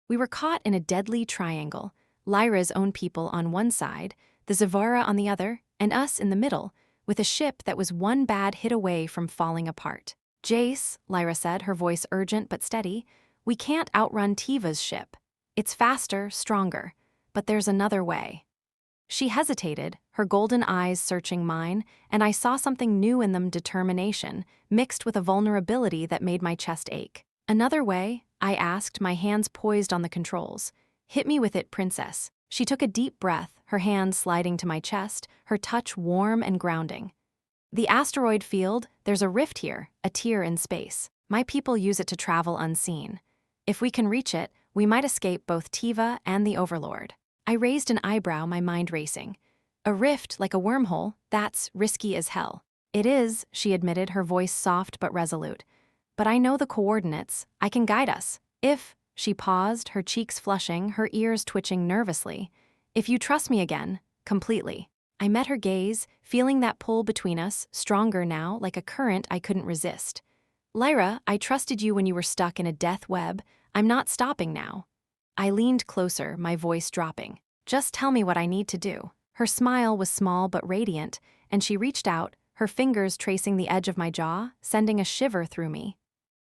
We were caught in a deadly triangle, Lyra's own people on one side, the Zavara on the other, and us in the middle, with a ship that was one bad hit away from falling apart. Jace, Lyra said, her voice urgent but steady, we can't outrun Tiva's ship. It's faster, stronger, but there's another way. She hesitated, her golden eyes searching mine, and I saw something new in them, determination, mixed with a vulnerability that made my chest ache. Another way? I asked, my hands poised on the controls. Hit me with it, princess. She took a deep breath, her hand sliding to my chest, her touch warm and grounding. The asteroid field, there's a rift here, a tear in space. My people use it to travel unseen. If we can reach it, we might escape both Tiva and the Overlord. I raised an eyebrow, my mind racing. A rift like a wormhole, that's risky as hell. It is, she admitted, her voice soft but resolute. But I know the coordinates, I can guide us. If, she paused, her cheeks flushing, her ears twitching nervously. If you trust me again, completely. I met her gaze, feeling that pull between us, stronger now, like a current I couldn't resist. Lyra, I trusted you when you were stuck in a death web. I'm not stopping now. I leaned closer, my voice dropping. Just tell me what I need to do. Her smile was small but radiant, and she reached out, her fingers tracing the edge of my jaw, sending a shiver through me.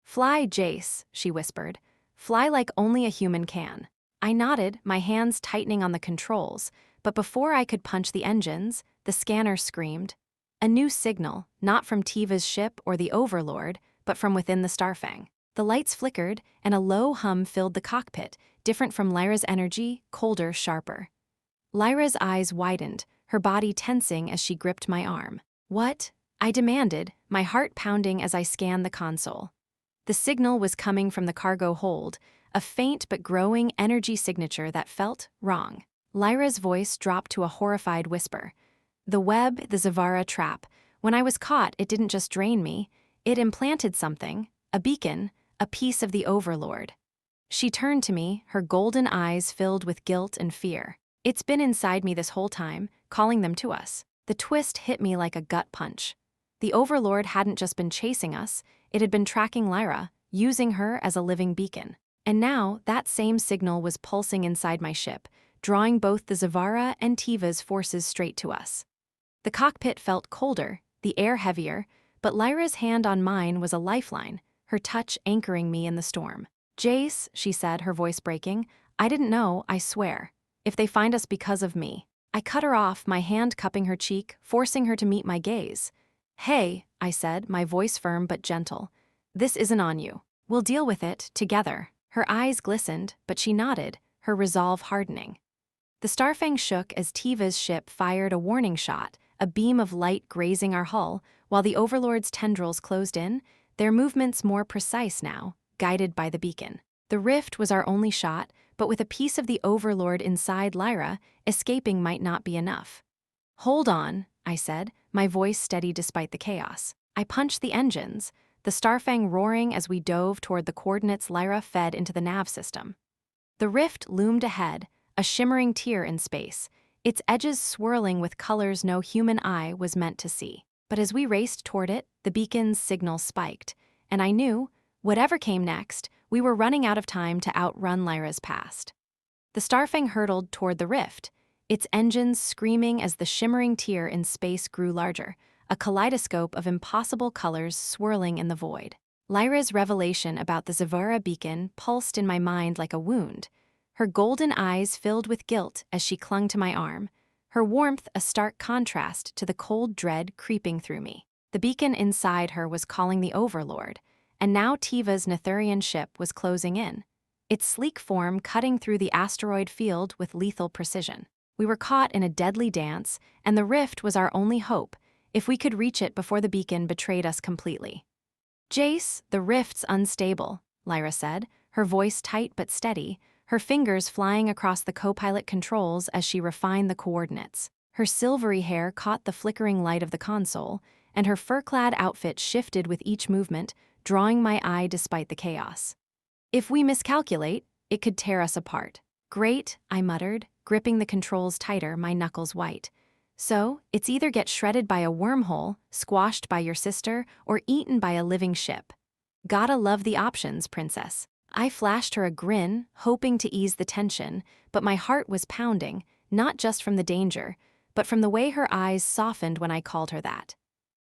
Fly, Jace, she whispered. Fly like only a human can. I nodded, my hands tightening on the controls, but before I could punch the engines, the scanner screamed. A new signal, not from Tiva's ship or the Overlord, but from within the Starfang. The lights flickered, and a low hum filled the cockpit, different from Lyra's energy, colder, sharper. Lyra's eyes widened, her body tensing as she gripped my arm. What? I demanded, my heart pounding as I scanned the console. The signal was coming from the cargo hold, a faint but growing energy signature that felt wrong. Lyra's voice dropped to a horrified whisper. The web, the Zavara trap. When I was caught, it didn't just drain me. It implanted something, a beacon, a piece of the Overlord. She turned to me, her golden eyes filled with guilt and fear. It's been inside me this whole time, calling them to us. The twist hit me like a gut punch. The Overlord hadn't just been chasing us, it had been tracking Lyra, using her as a living beacon. And now, that same signal was pulsing inside my ship, drawing both the Zavara and Tiva's forces straight to us. The cockpit felt colder, the air heavier, but Lyra's hand on mine was a lifeline, her touch anchoring me in the storm. Jace, she said, her voice breaking, I didn't know, I swear. If they find us because of me. I cut her off, my hand cupping her cheek, forcing her to meet my gaze. Hey, I said, my voice firm but gentle. This isn't on you. We'll deal with it, together. Her eyes glistened, but she nodded, her resolve hardening. The Starfang shook as Tiva's ship fired a warning shot, a beam of light grazing our hull, while the Overlord's tendrils closed in, their movements more precise now, guided by the beacon. The rift was our only shot, but with a piece of the Overlord inside Lyra, escaping might not be enough. Hold on, I said, my voice steady despite the chaos. I punched the engines, the Starfang roaring as we dove toward the coordinates Lyra fed into the nav system. The rift loomed ahead, a shimmering tear in space, its edges swirling with colors no human eye was meant to see. But as we raced toward it, the beacon's signal spiked, and I knew, whatever came next, we were running out of time to outrun Lyra's past. The Starfang hurtled toward the rift, its engines screaming as the shimmering tear in space grew larger, a kaleidoscope of impossible colors swirling in the void. Lyra's revelation about the Zavara beacon pulsed in my mind like a wound, her golden eyes filled with guilt as she clung to my arm, her warmth a stark contrast to the cold dread creeping through me. The beacon inside her was calling the Overlord, and now Tiva's Netherian ship was closing in, its sleek form cutting through the asteroid field with lethal precision. We were caught in a deadly dance, and the rift was our only hope, if we could reach it before the beacon betrayed us completely. Jace, the rift's unstable, Lyra said, her voice tight but steady, her fingers flying across the co-pilot controls as she refined the coordinates. Her silvery hair caught the flickering light of the console, and her fur-clad outfit shifted with each movement, drawing my eye despite the chaos. If we miscalculate, it could tear us apart. Great, I muttered, gripping the controls tighter, my knuckles white. So, it's either get shredded by a wormhole, squashed by your sister, or eaten by a living ship. Gotta love the options, princess. I flashed her a grin, hoping to ease the tension, but my heart was pounding, not just from the danger, but from the way her eyes softened when I called her that.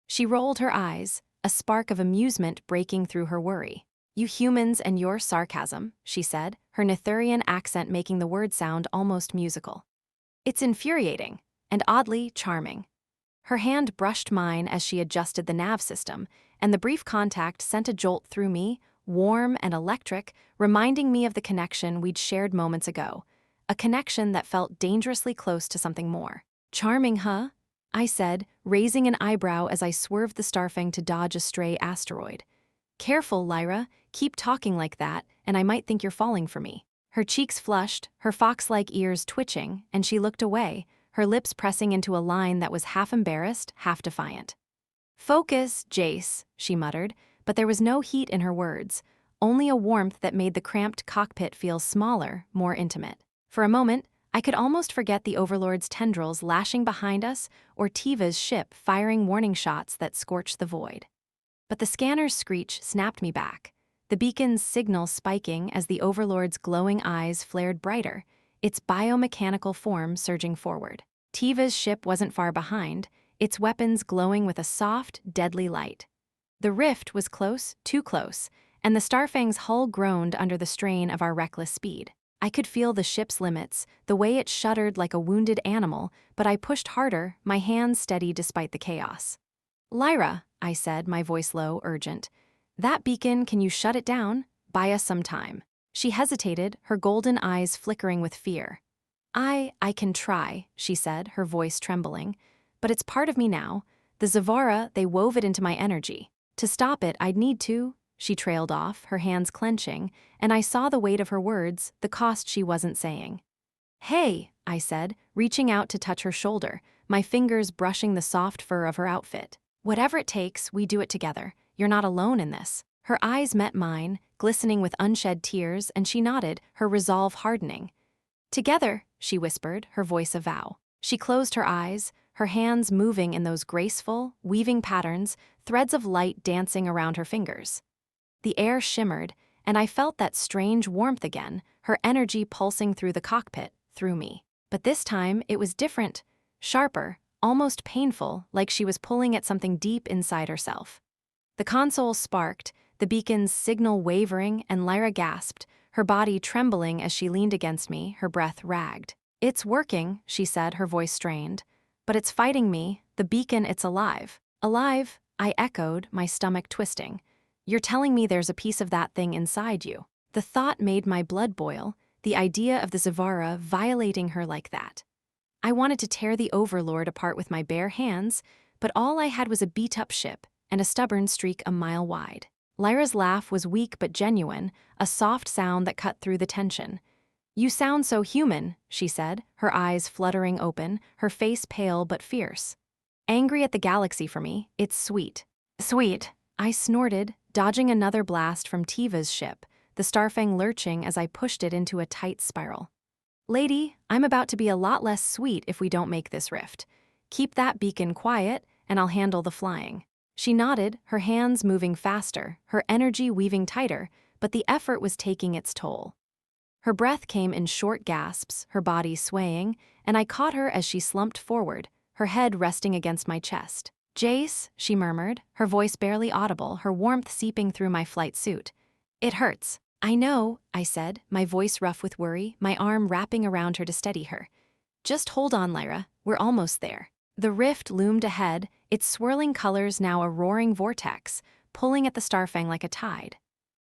She rolled her eyes, a spark of amusement breaking through her worry. "You humans and your sarcasm," she said, her Nithurian accent making the word sound almost musical. "It's infuriating, and oddly charming." Her hand brushed mine as she adjusted the nav system, and the brief contact sent a jolt through me, warm and electric, reminding me of the connection we'd shared moments ago, a connection that felt dangerously close to something more. "Charming, huh?" I said, raising an eyebrow as I swerved the Starfang to dodge a stray asteroid. "Careful, Lyra, keep talking like that, and I might think you're falling for me." Her cheeks flushed, her fox-like ears twitching, and she looked away, her lips pressing into a line that was half embarrassed, half defiant. "Focus, Jace," she muttered, but there was no heat in her words, only a warmth that made the cramped cockpit feel smaller, more intimate. For a moment, I could almost forget the Overlord's tendrils lashing behind us or Tiva's ship firing warning shots that scorched the void. But the scanner's screech snapped me back, the beacon's signal spiking as the Overlord's glowing eyes flared brighter, its biomechanical form surging forward. Tiva's ship wasn't far behind, its weapons glowing with a soft, deadly light. The rift was close, too close, and the Starfang's hull groaned under the strain of our reckless speed. I could feel the ship's limits, the way it shuddered like a wounded animal, but I pushed harder, my hands steady despite the chaos. "Lyra," I said, my voice low, urgent. "That beacon, can you shut it down? Buy us some time." She hesitated, her golden eyes flickering with fear. I can try," she said, her voice trembling. "But it's part of me now. The Zavara, they wove it into my energy. To stop it, I'd need to." She trailed off, her hands clenching, and I saw the weight of her words, the cost she wasn't saying. "Hey," I said, reaching out to touch her shoulder, my fingers brushing the soft fur of her outfit. "Whatever it takes, we do it together. You're not alone in this." Her eyes met mine, glistening with unshed tears, and she nodded, her resolve hardening. "Together," she whispered, her voice a vow. She closed her eyes, her hands moving in those graceful, weaving patterns, threads of light dancing around her fingers. The air shimmered, and I felt that strange warmth again, her energy pulsing through the cockpit, through me. But this time, it was different, sharper, almost painful, like she was pulling at something deep inside herself. The console sparked, the beacon's signal wavering, and Lyra gasped, her body trembling as she leaned against me, her breath ragged. "It's working," she said, her voice strained. "But it's fighting me, the beacon, it's alive." "Alive?" I echoed, my stomach twisting. "You're telling me there's a piece of that thing inside you." The thought made my blood boil, the idea of the Zavara violating her like that. I wanted to tear the Overlord apart with my bare hands, but all I had was a beat-up ship and a stubborn streak a mile wide. Lyra's laugh was weak but genuine, a soft sound that cut through the tension. "You sound so human," she said, her eyes fluttering open, her face pale but fierce. "Angry at the galaxy for me, it's sweet." "Sweet," I snorted, dodging another blast from Tiva's ship, the Starfang lurching as I pushed it into a tight spiral. "Lady, I'm about to be a lot less sweet if we don't make this rift. Keep that beacon quiet, and I'll handle the flying." She nodded, her hands moving faster, her energy weaving tighter, but the effort was taking its toll. Her breath came in short gasps, her body swaying, and I caught her as she slumped forward, her head resting against my chest. "Jace," she murmured, her voice barely audible, her warmth seeping through my flight suit. "It hurts." "I know," I said, my voice rough with worry, my arm wrapping around her to steady her. "Just hold on, Lyra, we're almost there." The rift loomed ahead, its swirling colors now a roaring vortex, pulling at the Starfang like a tide.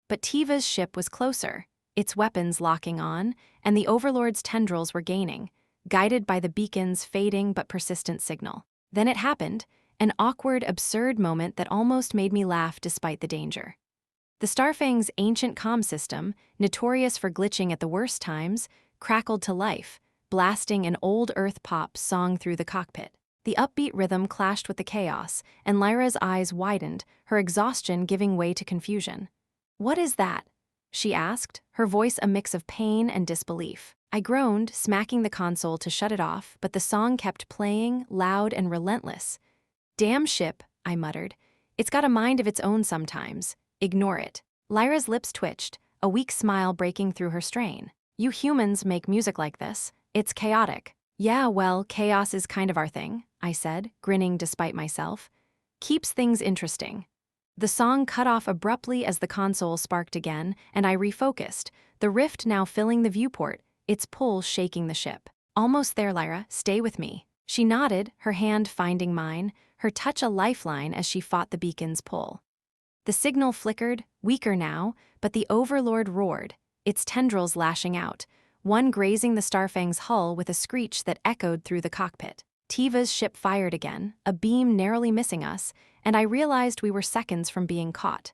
But Tiva's ship was closer, its weapons locking on, and the Overlord's tendrils were gaining, guided by the beacon's fading but persistent signal. Then it happened, an awkward, absurd moment that almost made me laugh despite the danger. The Starfang's ancient comm system, notorious for glitching at the worst times, crackled to life, blasting an old Earth pop song through the cockpit. The upbeat rhythm clashed with the chaos, and Lyra's eyes widened, her exhaustion giving way to confusion. "What is that?" she asked, her voice a mix of pain and disbelief. I groaned, smacking the console to shut it off, but the song kept playing, loud and relentless. "Damn ship," I muttered. "It's got a mind of its own sometimes. Ignore it." Lyra's lips twitched, a weak smile breaking through her strain. "You humans make music like this. It's chaotic." "Yeah, well, chaos is kind of our thing," I said, grinning despite myself. "Keeps things interesting." The song cut off abruptly as the console sparked again, and I refocused, the rift now filling the viewport, its pull shaking the ship. Almost there, Lyra, stay with me. She nodded, her hand finding mine, her touch a lifeline as she fought the beacon's pull. The signal flickered, weaker now, but the Overlord roared, its tendrils lashing out, one grazing the Starfang's hull with a screech that echoed through the cockpit. Tiva's ship fired again, a beam narrowly missing us, and I realized we were seconds from being caught.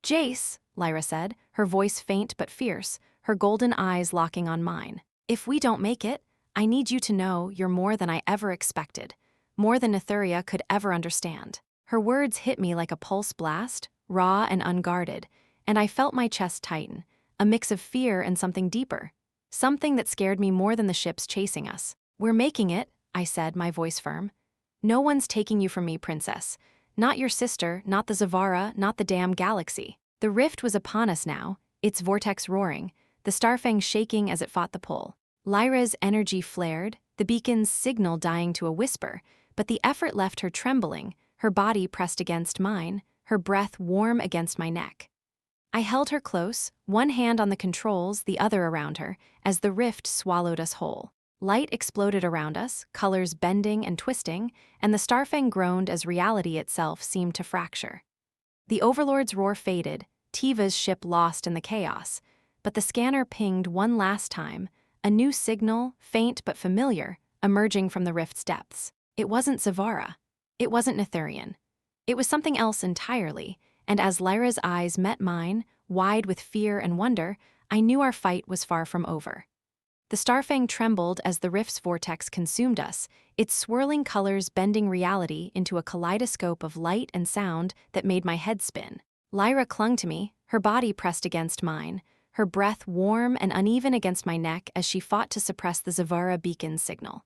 Jace, Lyra said, her voice faint but fierce, her golden eyes locking on mine. If we don't make it, I need you to know you're more than I ever expected, more than Nethuria could ever understand. Her words hit me like a pulse blast, raw and unguarded, and I felt my chest tighten, a mix of fear and something deeper, something that scared me more than the ships chasing us. We're making it, I said, my voice firm. No one's taking you from me, princess. Not your sister, not the Zavara, not the damn galaxy. The rift was upon us now, its vortex roaring, the Starfang shaking as it fought the pull. Lyra's energy flared, the beacon's signal dying to a whisper, but the effort left her trembling, her body pressed against mine, her breath warm against my neck. I held her close, one hand on the controls, the other around her, as the rift swallowed us whole. Light exploded around us, colors bending and twisting, and the Starfang groaned as reality itself seemed to fracture. The Overlord's roar faded, Tiva's ship lost in the chaos, but the scanner pinged one last time, a new signal, faint but familiar, emerging from the rift's depths. It wasn't Zavara. It wasn't Netherian. It was something else entirely, and as Lyra's eyes met mine, wide with fear and wonder, I knew our fight was far from over. The Starfang trembled as the rift's vortex consumed us, its swirling colors bending reality into a kaleidoscope of light and sound that made my head spin. Lyra clung to me, her body pressed against mine, her breath warm and uneven against my neck as she fought to suppress the Zavara beacon signal.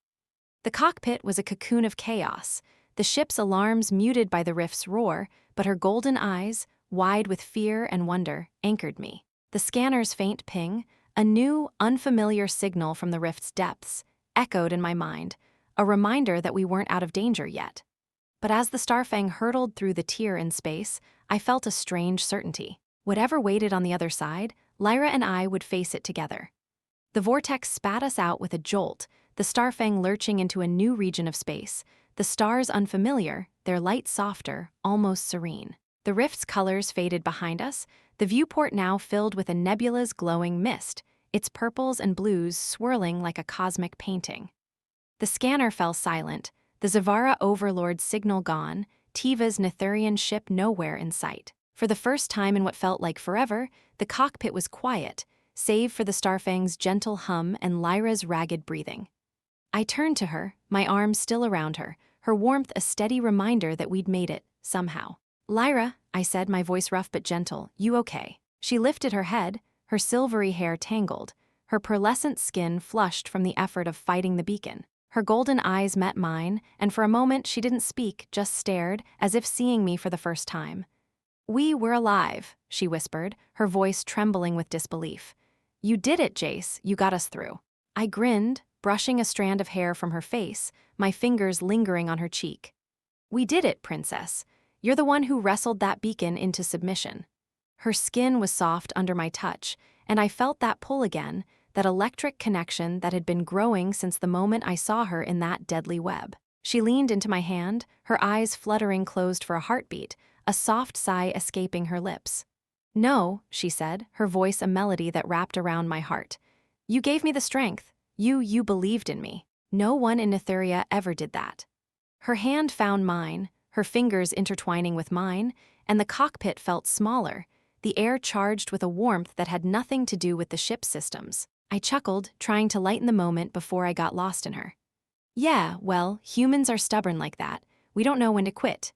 The cockpit was a cocoon of chaos, the ship's alarms muted by the rift's roar, but her golden eyes, wide with fear and wonder, anchored me. The scanner's faint ping, a new, unfamiliar signal from the rift's depths, echoed in my mind, a reminder that we weren't out of danger yet. But as the Starfang hurtled through the tier in space, I felt a strange certainty. Whatever waited on the other side, Lyra and I would face it together. The vortex spat us out with a jolt, the Starfang lurching into a new region of space, the stars unfamiliar, their light softer, almost serene. The rift's colors faded behind us, the viewport now filled with a nebula's glowing mist, its purples and blues swirling like a cosmic painting. The scanner fell silent, the Zavara Overlord's signal gone, Tiva's Netherian ship nowhere in sight. For the first time in what felt like forever, the cockpit was quiet, save for the Starfang's gentle hum and Lyra's ragged breathing. I turned to her, my arms still around her, her warmth a steady reminder that we'd made it, somehow. Lyra, I said, my voice rough but gentle, you okay? She lifted her head, her silvery hair tangled, her pearlescent skin flushed from the effort of fighting the beacon. Her golden eyes met mine, and for a moment she didn't speak, just stared, as if seeing me for the first time. We were alive, she whispered, her voice trembling with disbelief. You did it, Jace, you got us through. I grinned, brushing a strand of hair from her face, my fingers lingering on her cheek. We did it, princess. You're the one who wrestled that beacon into submission. Her skin was soft under my touch, and I felt that pull again, that electric connection that had been growing since the moment I saw her in that deadly web. She leaned into my hand, her eyes fluttering closed for a heartbeat, a soft sigh escaping her lips. No, she said, her voice a melody that wrapped around my heart. You gave me the strength. You believed in me. No one in Nethuria ever did that. Her hand found mine, her fingers intertwining with mine, and the cockpit felt smaller, the air charged with a warmth that had nothing to do with the ship's systems. I chuckled, trying to lighten the moment before I got lost in her. Yeah, well, humans are stubborn like that. We don't know when to quit.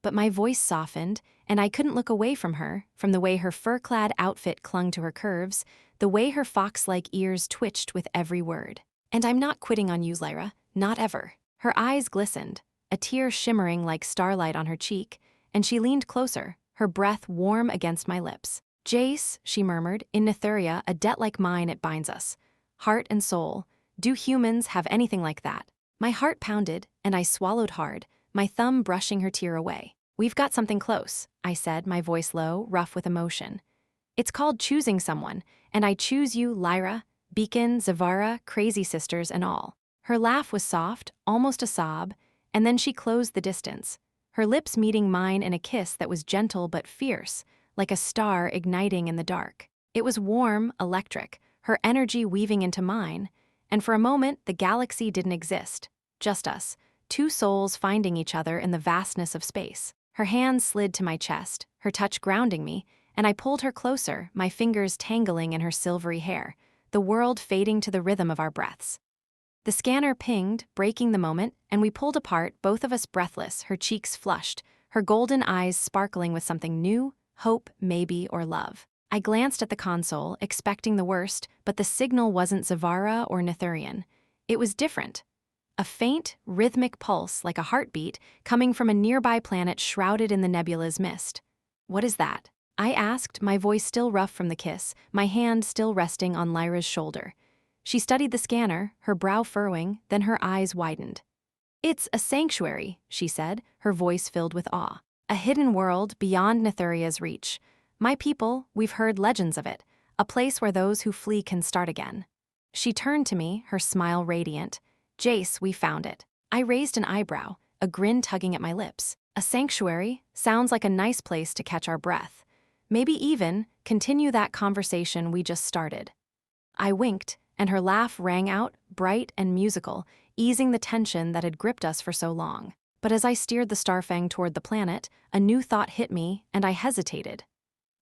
But my voice softened, and I couldn't look away from her, from the way her fur-clad outfit clung to her curves, the way her fox-like ears twitched with every word. And I'm not quitting on you, Lyra, not ever. Her eyes glistened, a tear shimmering like starlight on her cheek, and she leaned closer, her breath warm against my lips. Jace, she murmured, in Nethuria, a debt like mine it binds us. Heart and soul. Do humans have anything like that? My heart pounded, and I swallowed hard, my thumb brushing her tear away. "We've got something close," I said, my voice low, rough with emotion. "It's called choosing someone, and I choose you, Lyra, Beacon, Zavara, Crazy Sisters, and all." Her laugh was soft, almost a sob, and then she closed the distance, her lips meeting mine in a kiss that was gentle but fierce, like a star igniting in the dark. It was warm, electric, her energy weaving into mine, and for a moment the galaxy didn't exist, just us, two souls finding each other in the vastness of space. Her hand slid to my chest, her touch grounding me, and I pulled her closer, my fingers tangling in her silvery hair, the world fading to the rhythm of our breaths. The scanner pinged, breaking the moment, and we pulled apart, both of us breathless, her cheeks flushed, her golden eyes sparkling with something new, hope, maybe, or love. I glanced at the console, expecting the worst, but the signal wasn't Zavara or Nithurian. It was different. A faint, rhythmic pulse, like a heartbeat, coming from a nearby planet shrouded in the nebula's mist. "What is that?" I asked, my voice still rough from the kiss, my hand still resting on Lyra's shoulder. She studied the scanner, her brow furrowing, then her eyes widened. "It's a sanctuary," she said, her voice filled with awe. "A hidden world beyond Nithuria's reach. My people, we've heard legends of it, a place where those who flee can start again." She turned to me, her smile radiant. "Jace, we found it." I raised an eyebrow, a grin tugging at my lips. "A sanctuary? Sounds like a nice place to catch our breath. Maybe even continue that conversation we just started." I winked, and her laugh rang out, bright and musical, easing the tension that had gripped us for so long. But as I steered the Starfang toward the planet, a new thought hit me, and I hesitated.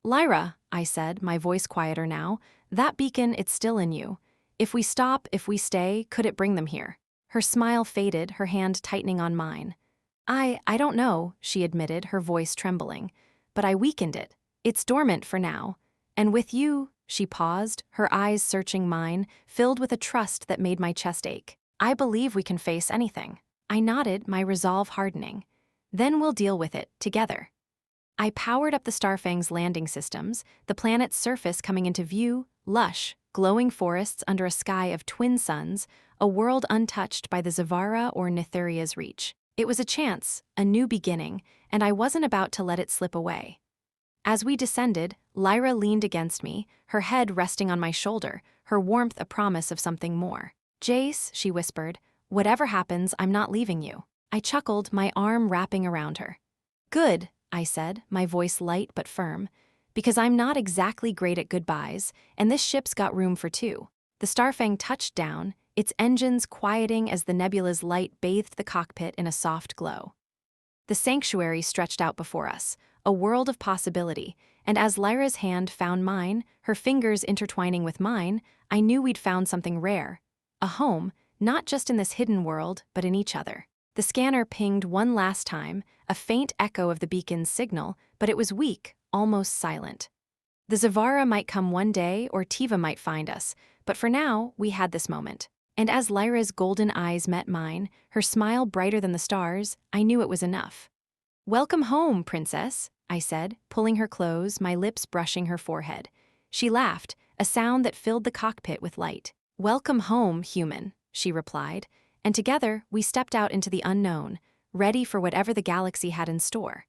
"Lyra," I said, my voice quieter now, "that beacon, it's still in you. If we stop, if we stay, could it bring them here?" Her smile faded, her hand tightening on mine. I don't know," she admitted, her voice trembling. "But I weakened it. It's dormant for now. And with you," she paused, her eyes searching mine, filled with a trust that made my chest ache. "I believe we can face anything." I nodded, my resolve hardening. "Then we'll deal with it, together." I powered up the Starfang's landing systems, the planet's surface coming into view, lush, glowing forests under a sky of twin suns, a world untouched by the Zavara or Nithuria's reach. It was a chance, a new beginning, and I wasn't about to let it slip away. As we descended, Lyra leaned against me, her head resting on my shoulder, her warmth a promise of something more. "Jace," she whispered, "whatever happens, I'm not leaving you." I chuckled, my arm wrapping around her. "Good," I said, my voice light but firm, "because I'm not exactly great at goodbyes, and this ship's got room for two." The Starfang touched down, its engines quieting as the nebula's light bathed the cockpit in a soft glow. The sanctuary stretched out before us, a world of possibility, and as Lyra's hand found mine, her fingers intertwining with mine, I knew we'd found something rare. A home, not just in this hidden world, but in each other. The scanner pinged one last time, a faint echo of the beacon's signal, but it was weak, almost silent. The Zavara might come one day, or Tiva might find us, but for now, we had this moment. And as Lyra's golden eyes met mine, her smile brighter than the stars, I knew it was enough. "Welcome home, princess," I said, pulling her close, my lips brushing her forehead. She laughed, a sound that filled the cockpit with light. "Welcome home, human," she replied, and together we stepped out into the unknown, ready for whatever the galaxy had in store.